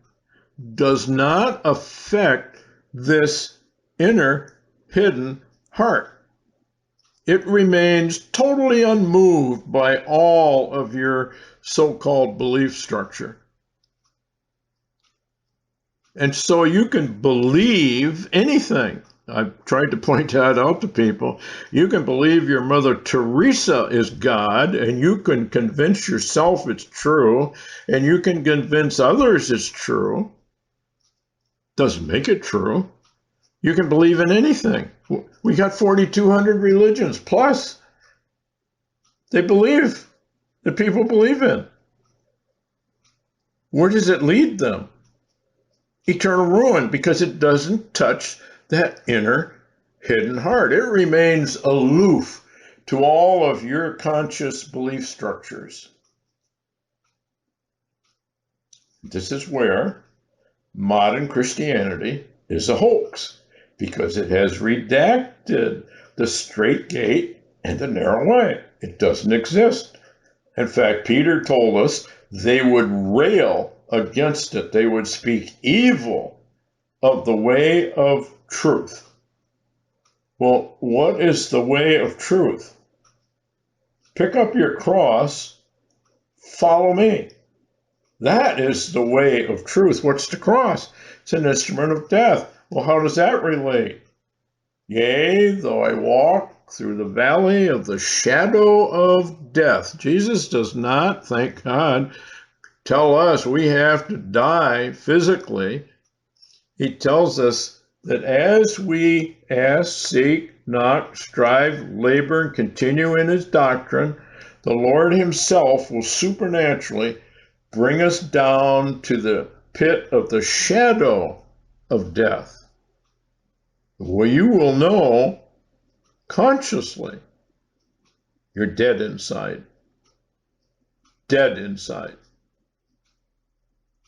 does not affect this inner hidden heart. It remains totally unmoved by all of your so-called belief structure. And so you can believe anything. I've tried to point that out to people. You can believe your Mother Teresa is God, and you can convince yourself it's true, and you can convince others it's true. Doesn't make it true. You can believe in anything. We got 4,200 religions plus. They believe that people believe in. Where does it lead them? Eternal ruin, because it doesn't touch that inner hidden heart. It remains aloof to all of your conscious belief structures. This is where modern Christianity is a hoax, because it has redacted the straight gate and the narrow way. It doesn't exist. In fact, Peter told us they would rail against it. They would speak evil of the way of truth. Well, what is the way of truth? Pick up your cross, follow me. That is the way of truth. What's the cross? It's an instrument of death. Well, how does that relate? Yea, though I walk through the valley of the shadow of death. Jesus does not, thank God, tell us we have to die physically. He tells us that as we ask, seek, knock, strive, labor, and continue in his doctrine, the Lord himself will supernaturally bring us down to the pit of the shadow of death. Well, you will know consciously, you're dead inside. Dead inside.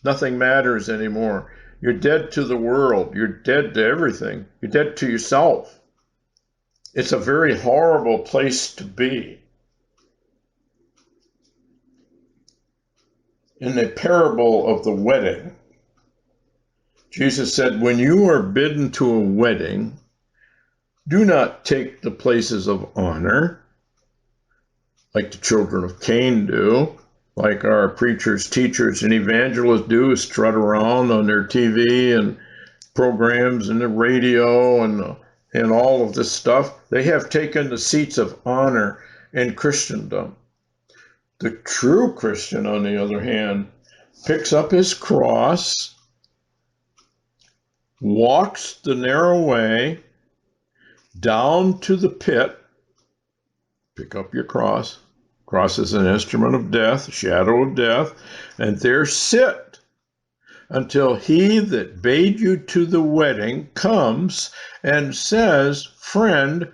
Nothing matters anymore. You're dead to the world. You're dead to everything. You're dead to yourself. It's a very horrible place to be. In the parable of the wedding, Jesus said, when you are bidden to a wedding, do not take the places of honor, like the children of Cain do, like our preachers, teachers, and evangelists do, strut around on their TV and programs and the radio and all of this stuff. They have taken the seats of honor in Christendom. The true Christian, on the other hand, picks up his cross, walks the narrow way down to the pit. Pick up your cross. Cross is an instrument of death, shadow of death, and there sit until he that bade you to the wedding comes and says, friend,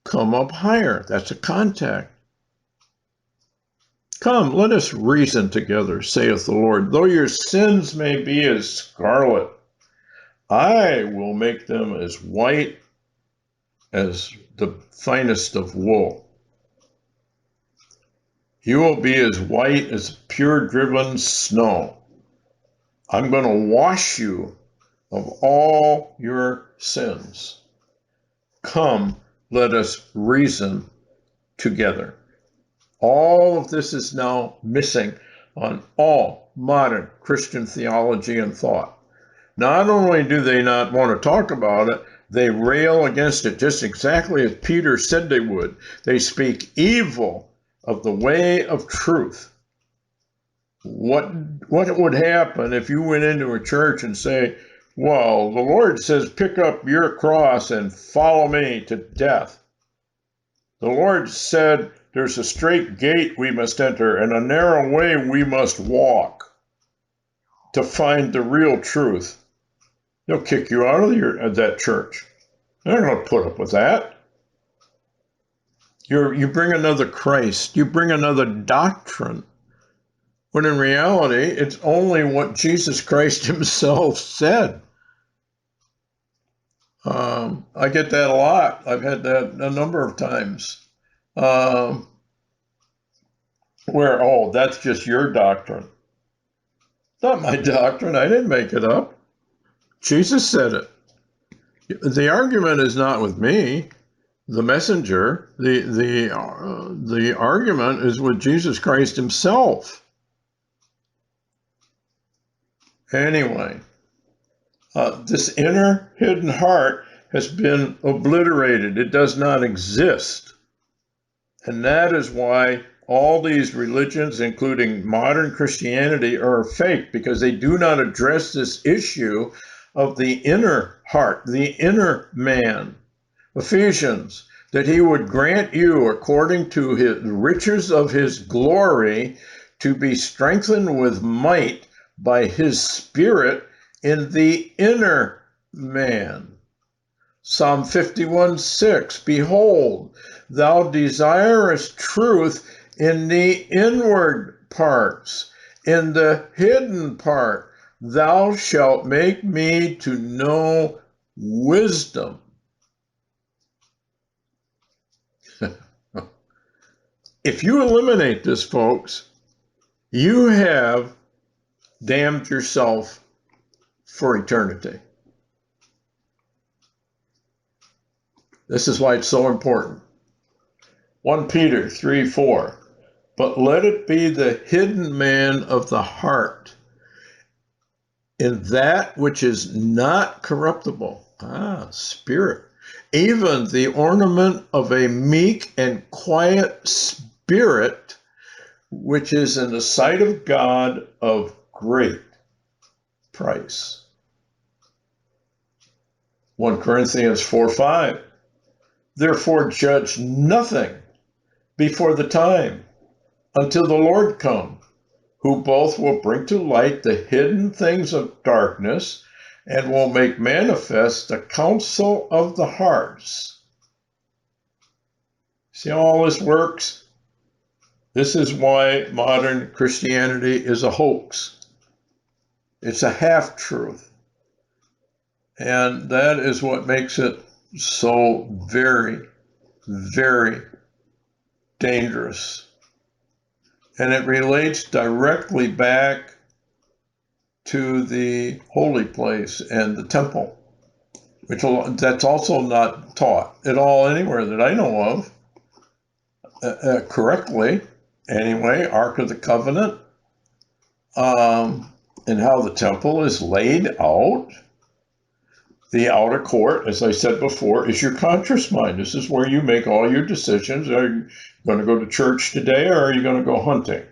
come up higher. That's a contact. Come, let us reason together, saith the Lord. Though your sins may be as scarlet, I will make them as white as the finest of wool. You will be as white as pure driven snow. I'm going to wash you of all your sins. Come, let us reason together. All of this is now missing on all modern Christian theology and thought. Not only do they not want to talk about it, they rail against it just exactly as Peter said they would. They speak evil of the way of truth. What would happen if you went into a church and say, well, the Lord says, pick up your cross and follow me to death. The Lord said, there's a straight gate we must enter and a narrow way we must walk to find the real truth. They'll kick you out of that church. They're not going to put up with that. You bring another Christ. You bring another doctrine. When in reality, it's only what Jesus Christ himself said. I get that a lot. I've had that a number of times. Where, oh, that's just your doctrine. Not my doctrine. I didn't make it up. Jesus said it. The argument is not with me, the messenger. The argument is with Jesus Christ himself. Anyway, this inner hidden heart has been obliterated. It does not exist. And that is why all these religions, including modern Christianity, are fake, because they do not address this issue of the inner heart, the inner man. Ephesians, that he would grant you, according to the riches of his glory, to be strengthened with might by his Spirit in the inner man. Psalm 51:6, behold, thou desirest truth in the inward parts, in the hidden part, thou shalt make me to know wisdom. If you eliminate this, folks, you have damned yourself for eternity. This is why it's so important. 1 Peter 3:4, but let it be the hidden man of the heart, in that which is not corruptible, spirit, even the ornament of a meek and quiet spirit, which is in the sight of God of great price. 1 Corinthians 4:5, therefore judge nothing before the time, until the Lord come, who both will bring to light the hidden things of darkness and will make manifest the counsel of the hearts. See how all this works? This is why modern Christianity is a hoax. It's a half-truth. And that is what makes it so very, very dangerous. And it relates directly back to the holy place and the temple, that's also not taught at all anywhere that I know of correctly. Anyway, Ark of the Covenant, and how the temple is laid out. The outer court, as I said before, is your conscious mind. This is where you make all your decisions. Are you going to go to church today, or are you going to go hunting?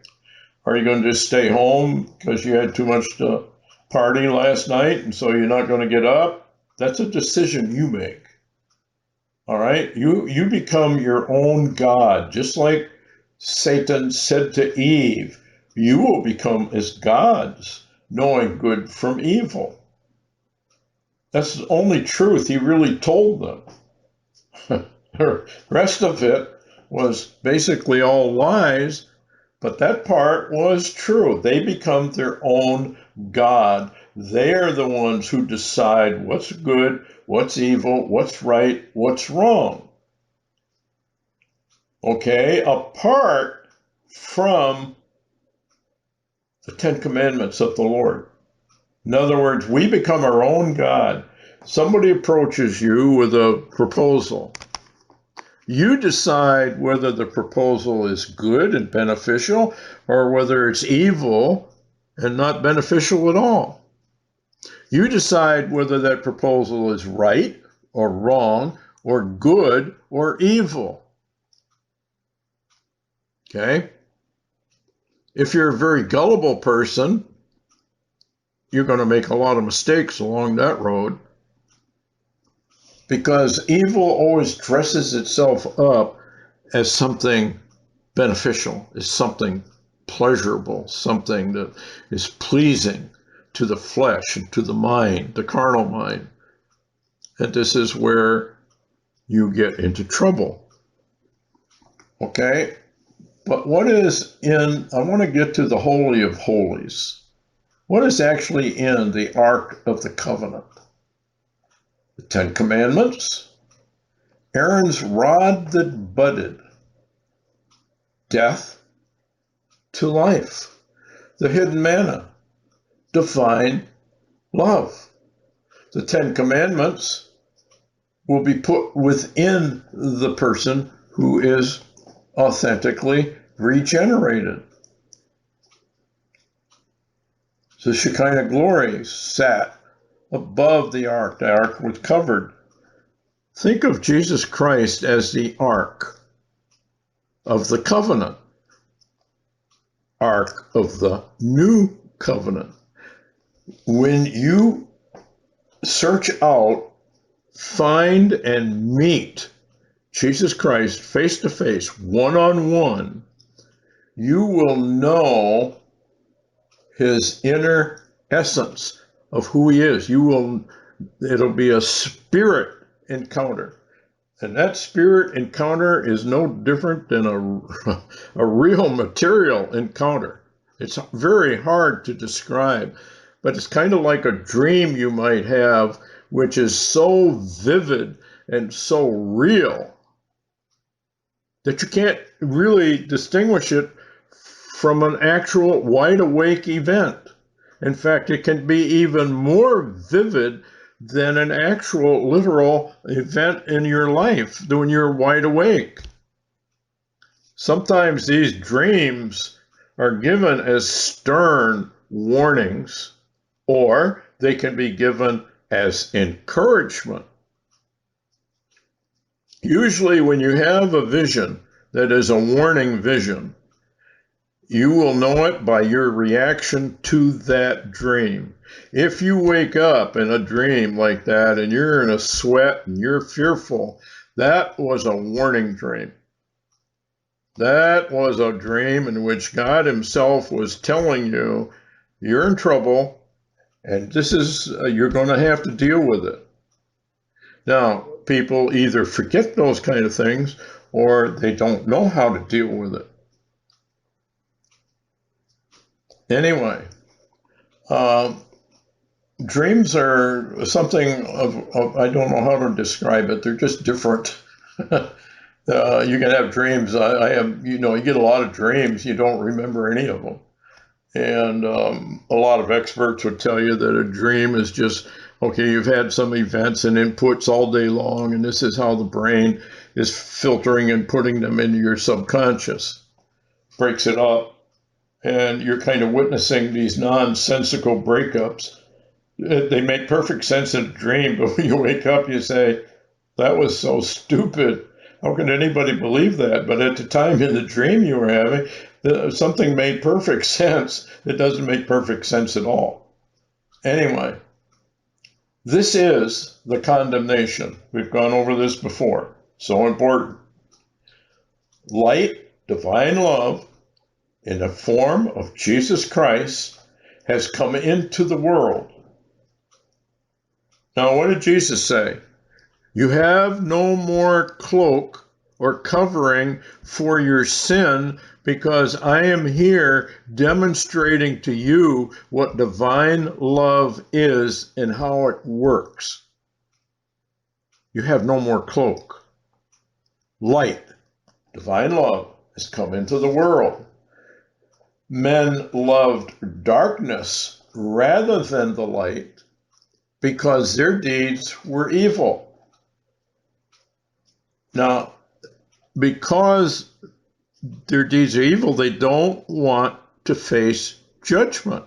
Are you going to just stay home because you had too much to party last night and so you're not going to get up? That's a decision you make. All right? You become your own God, just like Satan said to Eve, you will become as gods, knowing good from evil. That's the only truth he really told them. The rest of it was basically all lies, but that part was true. They become their own God. They are the ones who decide what's good, what's evil, what's right, what's wrong. Okay, apart from the Ten Commandments of the Lord. In other words, we become our own God. Somebody approaches you with a proposal. You decide whether the proposal is good and beneficial or whether it's evil and not beneficial at all. You decide whether that proposal is right or wrong or good or evil. Okay? If you're a very gullible person, you're going to make a lot of mistakes along that road, because evil always dresses itself up as something beneficial, as something pleasurable, something that is pleasing to the flesh and to the mind, the carnal mind. And this is where you get into trouble. Okay? But what is I want to get to the Holy of Holies. What is actually in the Ark of the Covenant? The Ten Commandments, Aaron's rod that budded, death to life, the hidden manna, divine love. The Ten Commandments will be put within the person who is authentically regenerated. The Shekinah glory sat above the ark. The ark was covered. Think of Jesus Christ as the ark of the covenant, ark of the new covenant. When you search out, find, and meet Jesus Christ face to face, one-on-one, you will know his inner essence of who he is. It'll be a spirit encounter. And that spirit encounter is no different than a real material encounter. It's very hard to describe, but it's kind of like a dream you might have, which is so vivid and so real that you can't really distinguish it from an actual wide awake event. In fact, it can be even more vivid than an actual literal event in your life when you're wide awake. Sometimes these dreams are given as stern warnings, or they can be given as encouragement. Usually when you have a vision that is a warning vision, you will know it by your reaction to that dream. If you wake up in a dream like that and you're in a sweat and you're fearful, that was a warning dream. That was a dream in which God himself was telling you, you're in trouble and this is, you're going to have to deal with it. Now, people either forget those kind of things or they don't know how to deal with it. Anyway, dreams are something of, I don't know how to describe it. They're just different. You can have dreams. I have, you get a lot of dreams. You don't remember any of them. And a lot of experts would tell you that a dream is just, okay, you've had some events and inputs all day long, and this is how the brain is filtering and putting them into your subconscious, breaks it up, and you're kind of witnessing these nonsensical breakups. They make perfect sense in a dream, but when you wake up, you say, that was so stupid. How can anybody believe that? But at the time in the dream you were having, something made perfect sense. It doesn't make perfect sense at all. Anyway, this is the condemnation. We've gone over this before. So important. Light, divine love, in the form of Jesus Christ, has come into the world. Now, what did Jesus say? You have no more cloak or covering for your sin, because I am here demonstrating to you what divine love is and how it works. You have no more cloak. Light, divine love, has come into the world. Men loved darkness rather than the light because their deeds were evil. Now, because their deeds are evil, they don't want to face judgment.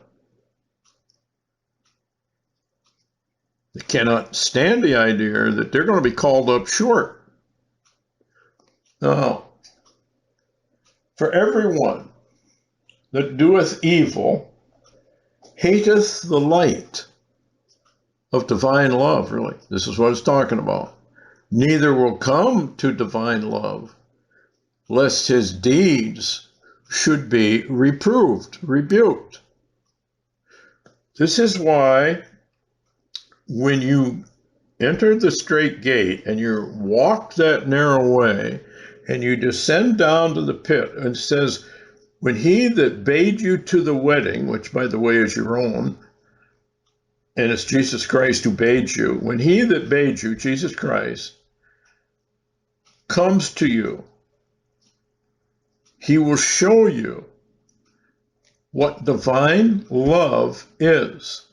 They cannot stand the idea that they're going to be called up short. Now, for everyone that doeth evil hateth the light of divine love, really. This is what it's talking about. Neither will come to divine love, lest his deeds should be reproved, rebuked. This is why when you enter the straight gate and you walk that narrow way and you descend down to the pit, and it says, when he that bade you to the wedding, which by the way is your own, and it's Jesus Christ who bade you, when he that bade you, Jesus Christ, comes to you, he will show you what divine love is.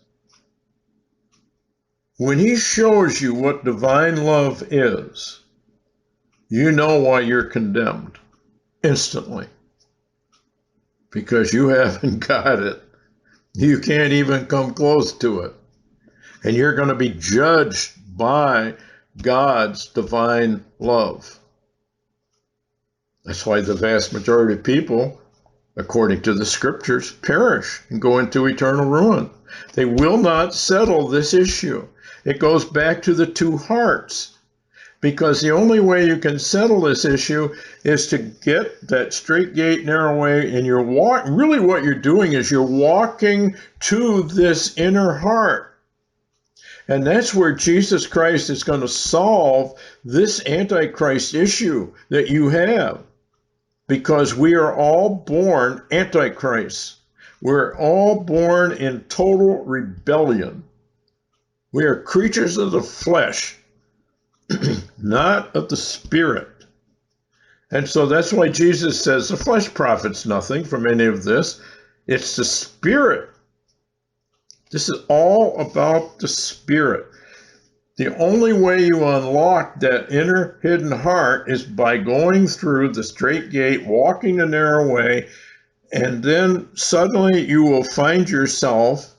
When he shows you what divine love is, you know why you're condemned instantly. Because you haven't got it. You can't even come close to it. And you're going to be judged by God's divine love. That's why the vast majority of people, according to the scriptures, perish and go into eternal ruin. They will not settle this issue. It goes back to the two hearts. Because the only way you can settle this issue is to get that straight gate, narrow way, and you're really what you're doing is you're walking to this inner heart. And that's where Jesus Christ is going to solve this Antichrist issue that you have. Because we are all born Antichrists. We're all born in total rebellion. We are creatures of the flesh, not of the spirit. And so that's why Jesus says the flesh profits nothing from any of this. It's the spirit. This is all about the spirit. The only way you unlock that inner hidden heart is by going through the straight gate, walking the narrow way, and then suddenly you will find yourself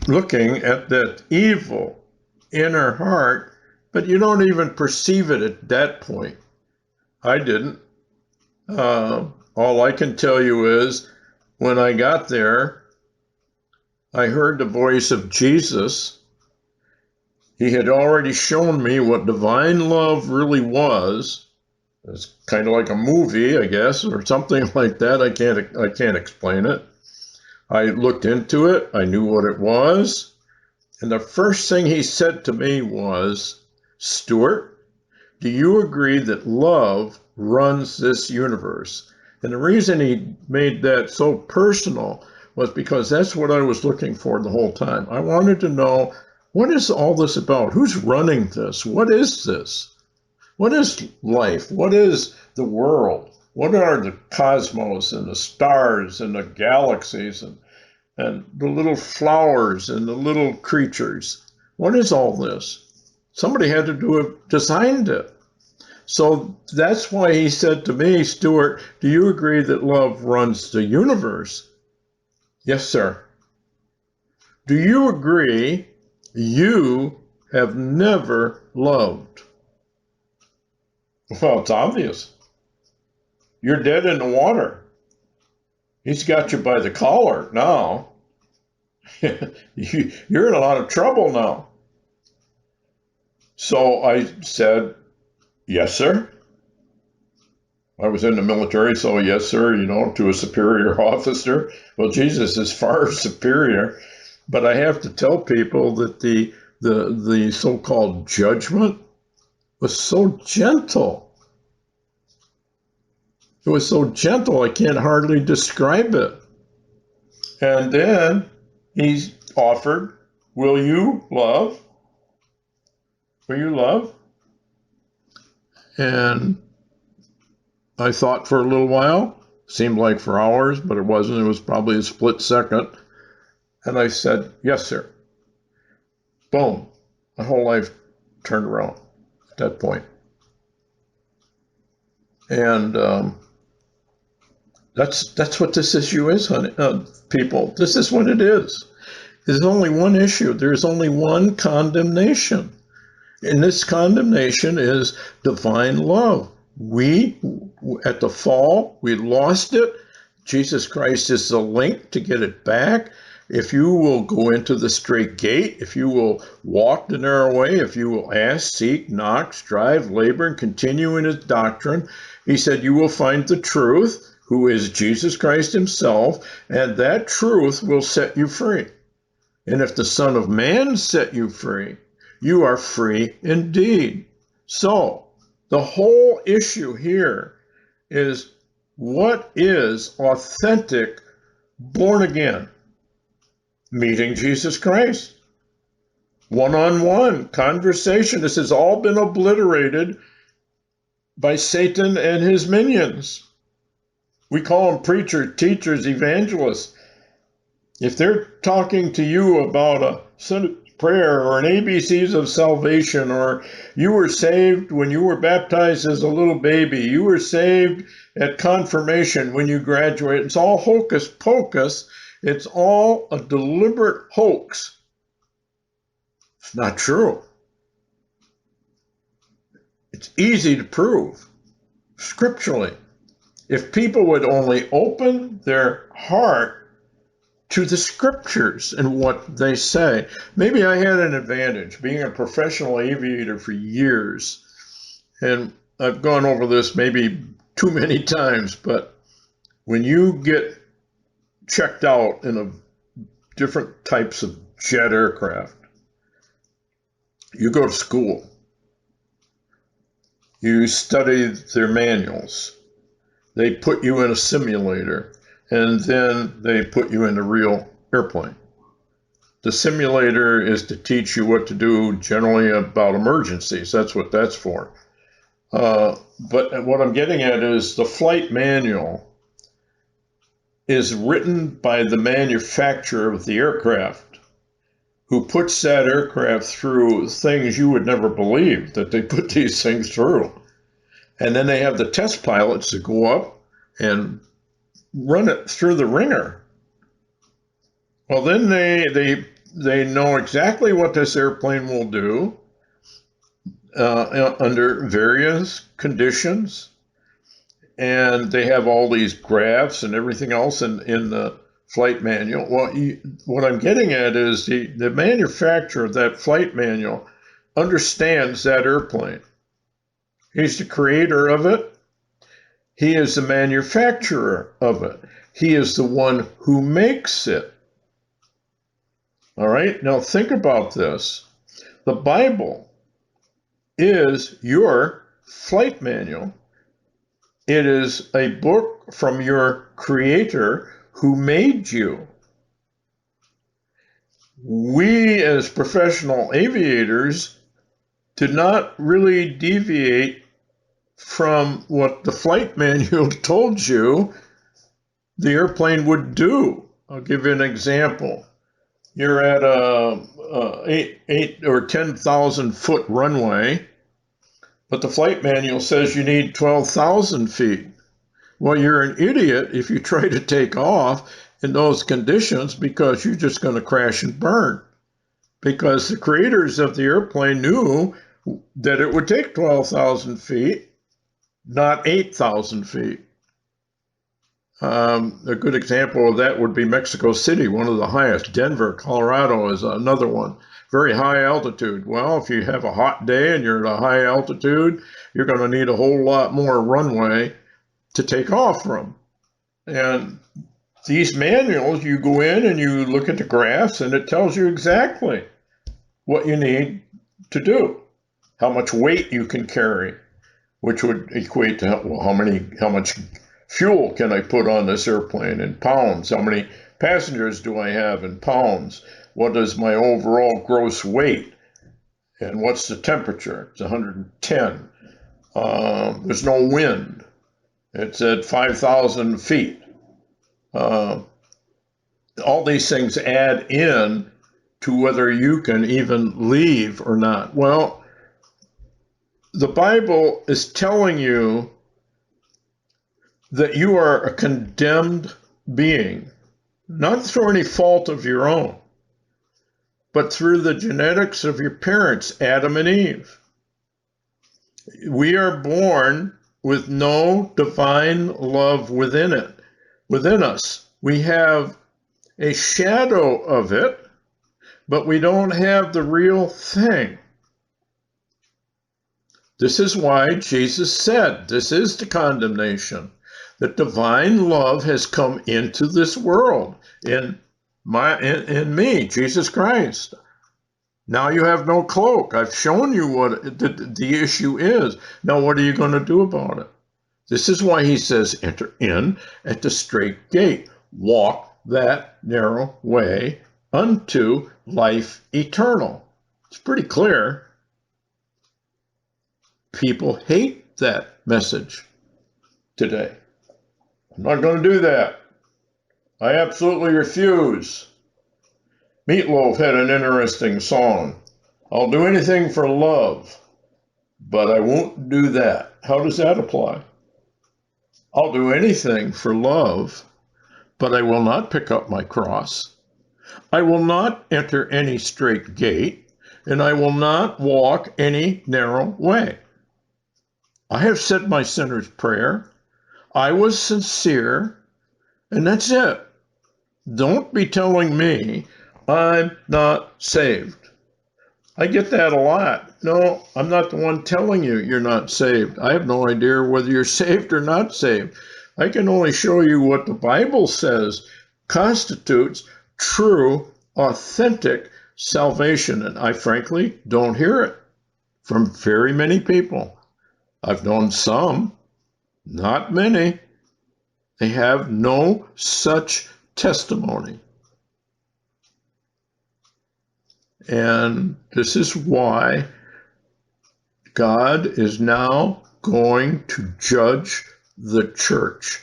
looking at that evil inner heart, but you don't even perceive it at that point. I didn't. All I can tell you is when I got there, I heard the voice of Jesus. He had already shown me what divine love really was. It's kind of like a movie, I guess, or something like that. I can't explain it. I looked into it. I knew what it was. And the first thing he said to me was, Stewart, do you agree that love runs this universe? And the reason he made that so personal was because that's what I was looking for the whole time. I wanted to know, what is all this about? Who's running this? What is this? What is life? What is the world? What are the cosmos and the stars and the galaxies and the little flowers and the little creatures? What is all this? Somebody had to do it, designed it. So that's why he said to me, Stewart, do you agree that love runs the universe? Yes, sir. Do you agree you have never loved? Well, it's obvious. You're dead in the water. He's got you by the collar now. You're in a lot of trouble now. So I said, yes, sir. I was in the military, so yes, sir, to a superior officer. Well, Jesus is far superior. But I have to tell people that the so-called judgment was so gentle. It was so gentle, I can't hardly describe it. And then he offered, will you love? Will you love? And I thought for a little while, seemed like for hours, but it wasn't. It was probably a split second. And I said, yes, sir. Boom. My whole life turned around at that point. And that's what this issue is, honey, people. This is what it is. There's only one issue. There's only one condemnation. And this condemnation is divine love. We, at the fall, we lost it. Jesus Christ is the link to get it back. If you will go into the straight gate, if you will walk the narrow way, if you will ask, seek, knock, strive, labor, and continue in his doctrine, he said, you will find the truth, who is Jesus Christ himself, and that truth will set you free. And if the Son of Man set you free, you are free indeed. So the whole issue here is, what is authentic born again? Meeting Jesus Christ. One-on-one conversation. This has all been obliterated by Satan and his minions. We call them preachers, teachers, evangelists. If they're talking to you about a sinner's prayer or an ABCs of salvation, or you were saved when you were baptized as a little baby, you were saved at confirmation when you graduate, it's all hocus pocus. It's all a deliberate hoax. It's not true. It's easy to prove scripturally. If people would only open their heart to the scriptures and what they say. Maybe I had an advantage being a professional aviator for years. And I've gone over this maybe too many times, but when you get checked out in a different types of jet aircraft, you go to school, you study their manuals, they put you in a simulator, and then they put you in a real airplane. The simulator is to teach you what to do generally about emergencies. That's what that's for. But what I'm getting at is the flight manual is written by the manufacturer of the aircraft, who puts that aircraft through things you would never believe that they put these things through. And then they have the test pilots that go up and run it through the ringer. Well, then they know exactly what this airplane will do under various conditions, and they have all these graphs and everything else in the flight manual. Well, what I'm getting at is the manufacturer of that flight manual understands that airplane. He's the creator of it. He is the manufacturer of it. He is the one who makes it. All right, now think about this. The Bible is your flight manual. It is a book from your creator who made you. We, as professional aviators, did not really deviate from what the flight manual told you the airplane would do. I'll give you an example. You're at a 8 or 10,000 foot runway, but the flight manual says you need 12,000 feet. Well, you're an idiot if you try to take off in those conditions, because you're just going to crash and burn. Because the creators of the airplane knew that it would take 12,000 feet, not 8,000 feet. A good example of that would be Mexico City, one of the highest. Denver, Colorado is another one. Very high altitude. Well, if you have a hot day and you're at a high altitude, you're going to need a whole lot more runway to take off from. And these manuals, you go in and you look at the graphs, and it tells you exactly what you need to do, how much weight you can carry, which would equate to, well, how much fuel can I put on this airplane in pounds? How many passengers do I have in pounds? What is my overall gross weight? And what's the temperature? It's 110. There's no wind. It's at 5,000 feet. All these things add in to whether you can even leave or not. Well, the Bible is telling you that you are a condemned being, not through any fault of your own, but through the genetics of your parents, Adam and Eve. We are born with no divine love within us. We have a shadow of it, but we don't have the real thing. This is why Jesus said, this is the condemnation, that divine love has come into this world in me, Jesus Christ. Now you have no cloak. I've shown you what the issue is. Now what are you going to do about it? This is why he says, enter in at the straight gate. Walk that narrow way unto life eternal. It's pretty clear. People hate that message today. I'm not going to do that. I absolutely refuse. Meatloaf had an interesting song. I'll do anything for love, but I won't do that. How does that apply? I'll do anything for love, but I will not pick up my cross. I will not enter any straight gate, and I will not walk any narrow way. I have said my sinner's prayer. I was sincere, and that's it. Don't be telling me I'm not saved. I get that a lot. No, I'm not the one telling you you're not saved. I have no idea whether you're saved or not saved. I can only show you what the Bible says constitutes true, authentic salvation. And I frankly don't hear it from very many people. I've known some, not many. They have no such testimony. And this is why God is now going to judge the church.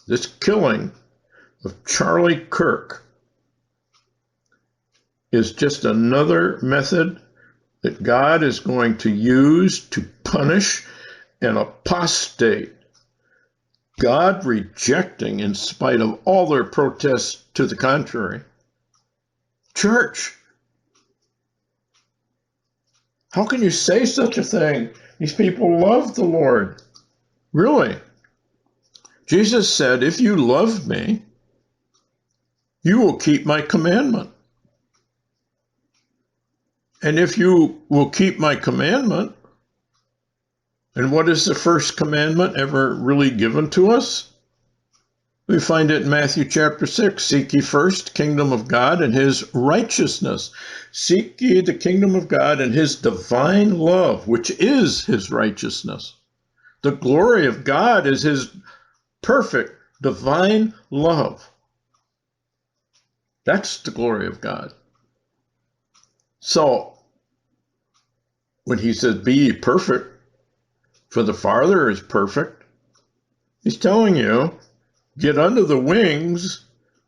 This killing of Charlie Kirk is just another method that God is going to use to punish an apostate, God rejecting, in spite of all their protests to the contrary, church. How can you say such a thing? These people love the Lord. Really? Jesus said, if you love me, you will keep my commandment. And if you will keep my commandment, and what is the first commandment ever really given to us? We find it in Matthew chapter 6. Seek ye first the kingdom of God and his righteousness. Seek ye the kingdom of God and his divine love, which is his righteousness. The glory of God is his perfect divine love. That's the glory of God. So, when he says, be ye perfect, for the Father is perfect, he's telling you, get under the wings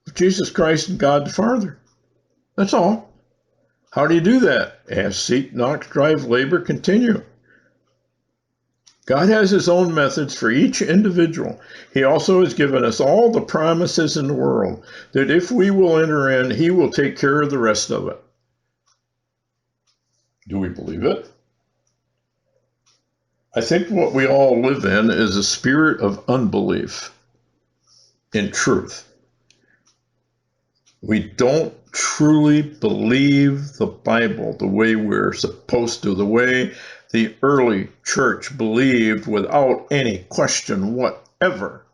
of Jesus Christ and God the Father. That's all. How do you do that? Ask, seek, knock, strive, labor, continue. God has his own methods for each individual. He also has given us all the promises in the world that if we will enter in, he will take care of the rest of it. Do we believe it? I think what we all live in is a spirit of unbelief in truth. We don't truly believe the Bible the way we're supposed to, the way the early church believed without any question whatever.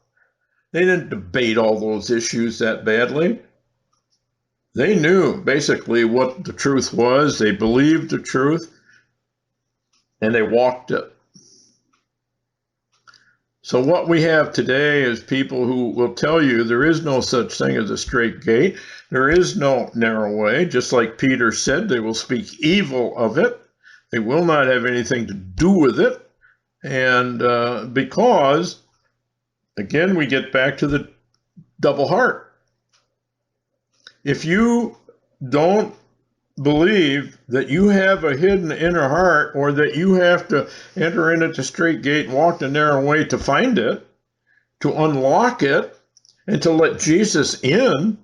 They didn't debate all those issues that badly. They knew basically what the truth was. They believed the truth, and they walked it. So what we have today is people who will tell you there is no such thing as a straight gate. There is no narrow way. Just like Peter said, they will speak evil of it. They will not have anything to do with it. And because, again, we get back to the double heart. If you don't believe that you have a hidden inner heart, or that you have to enter into the straight gate and walk the narrow way to find it, to unlock it, and to let Jesus in,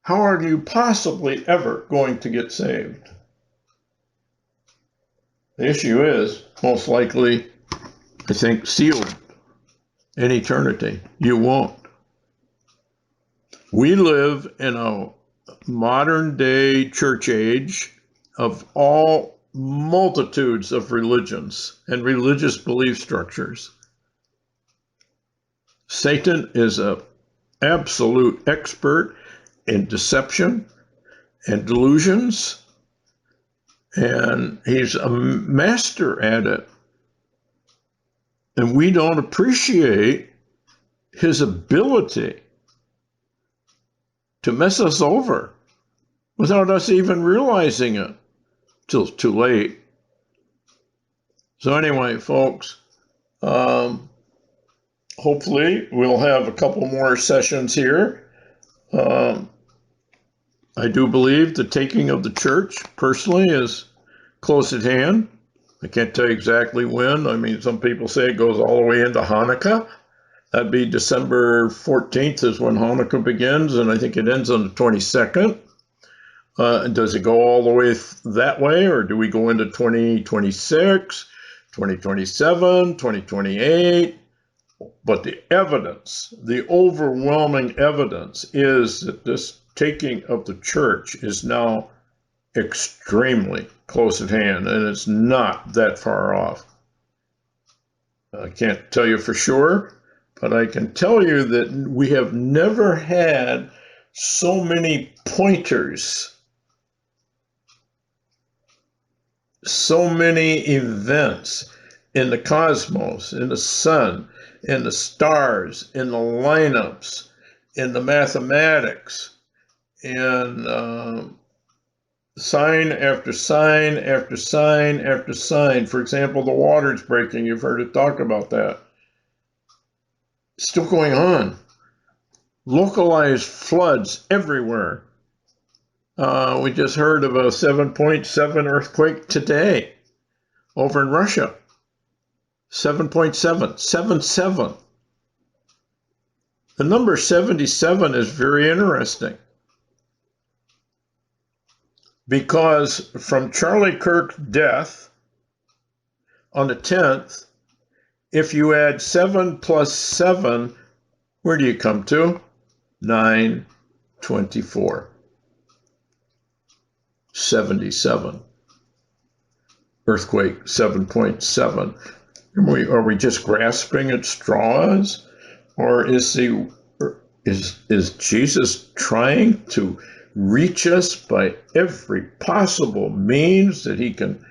how are you possibly ever going to get saved? The issue is, most likely, I think, sealed in eternity. You won't. We live in a modern day church age of all multitudes of religions and religious belief structures. Satan is an absolute expert in deception and delusions, and he's a master at it. And we don't appreciate his ability to mess us over without us even realizing it till it's too late. So anyway, folks, hopefully we'll have a couple more sessions here. I do believe the taking of the church, personally, is close at hand. I can't tell you exactly when. I mean, some people say it goes all the way into Hanukkah. That'd be December 14th is when Hanukkah begins, and I think it ends on the 22nd. Does it go all the way that way, or do we go into 2026, 2027, 2028? But the evidence, the overwhelming evidence, is that this taking of the church is now extremely close at hand, and it's not that far off. I can't tell you for sure, but I can tell you that we have never had so many pointers, so many events in the cosmos, in the sun, in the stars, in the lineups, in the mathematics, in sign after sign after sign after sign. For example, the water's breaking. You've heard it talk about that. Still going on. Localized floods everywhere. We just heard of a 7.7 earthquake today over in Russia. 7.7, 7.7. The number 77 is very interesting, because from Charlie Kirk's death on the 10th, if you add 7 plus 7, where do you come to? 924. 77. Earthquake 7.7. Are we just grasping at straws? Or is the Is Jesus trying to reach us by every possible means that he can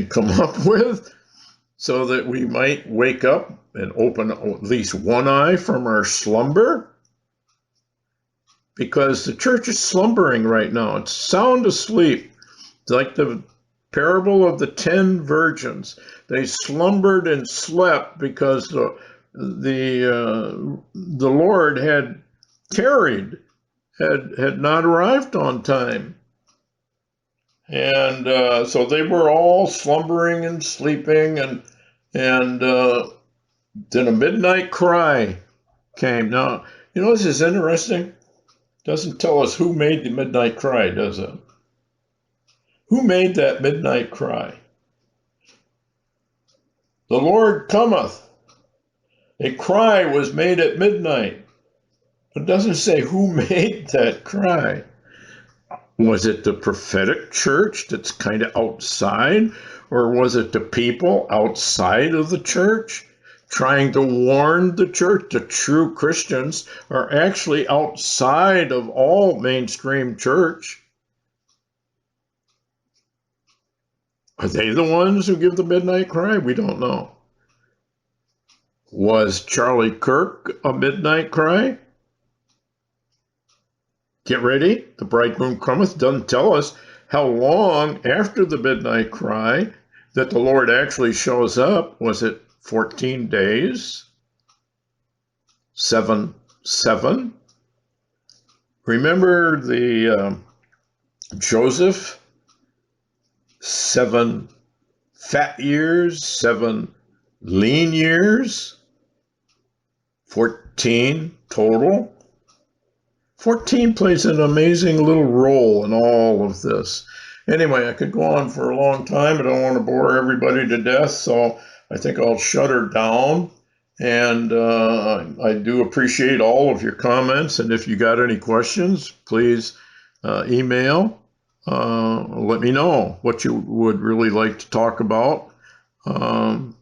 come up with, so that we might wake up and open at least one eye from our slumber? Because the church is slumbering right now. It's sound asleep. It's like the parable of the 10 virgins. They slumbered and slept because the Lord had tarried, had not arrived on time. And so they were all slumbering and sleeping, and then a midnight cry came. Now, this is interesting. Doesn't tell us who made the midnight cry, does it? Who made that midnight cry? The Lord cometh. A cry was made at midnight. It doesn't say who made that cry. Was it the prophetic church that's kind of outside? Or was it the people outside of the church trying to warn the church? The true Christians are actually outside of all mainstream church. Are they the ones who give the midnight cry? We don't know. Was Charlie Kirk a midnight cry? Get ready, the bridegroom cometh. Doesn't tell us how long after the midnight cry that the Lord actually shows up. Was it 14 days? 7? Remember the Joseph? 7 fat years, 7 lean years, 14 total. 14 plays an amazing little role in all of this. Anyway, I could go on for a long time. I don't want to bore everybody to death, so I think I'll shut her down. And I do appreciate all of your comments. And if you got any questions, please email. Let me know what you would really like to talk about. And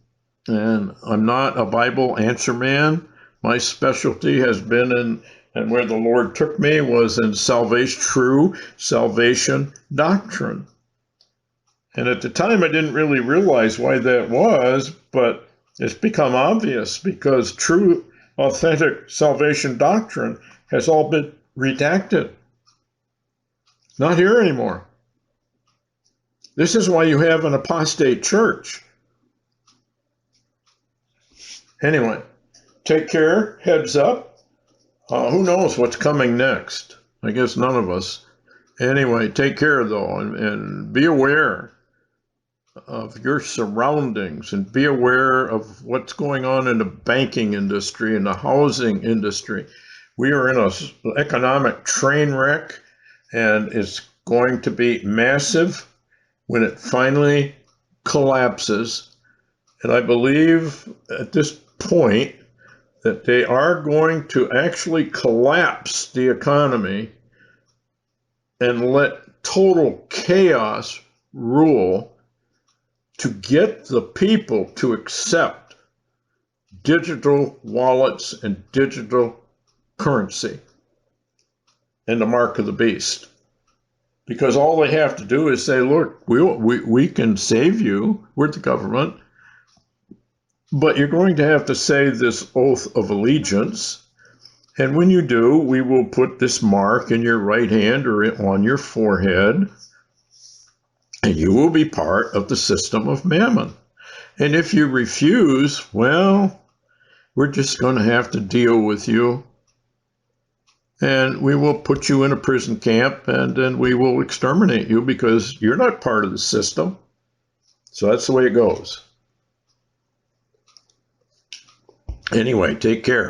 I'm not a Bible answer man. My specialty has been and where the Lord took me was in true salvation doctrine. And at the time, I didn't really realize why that was, but it's become obvious because true, authentic salvation doctrine has all been redacted. Not here anymore. This is why you have an apostate church. Anyway, take care, heads up. Who knows what's coming next? I guess none of us. Anyway, take care, though, and be aware of your surroundings and be aware of what's going on in the banking industry and the housing industry. We are in an economic train wreck, and it's going to be massive when it finally collapses. And I believe at this point that they are going to actually collapse the economy and let total chaos rule to get the people to accept digital wallets and digital currency and the mark of the beast. Because all they have to do is say, look, we can save you, we're the government, but you're going to have to say this oath of allegiance. And when you do, we will put this mark in your right hand or on your forehead, and you will be part of the system of Mammon. And if you refuse, well, we're just going to have to deal with you. And we will put you in a prison camp, and then we will exterminate you because you're not part of the system. So that's the way it goes. Anyway, take care.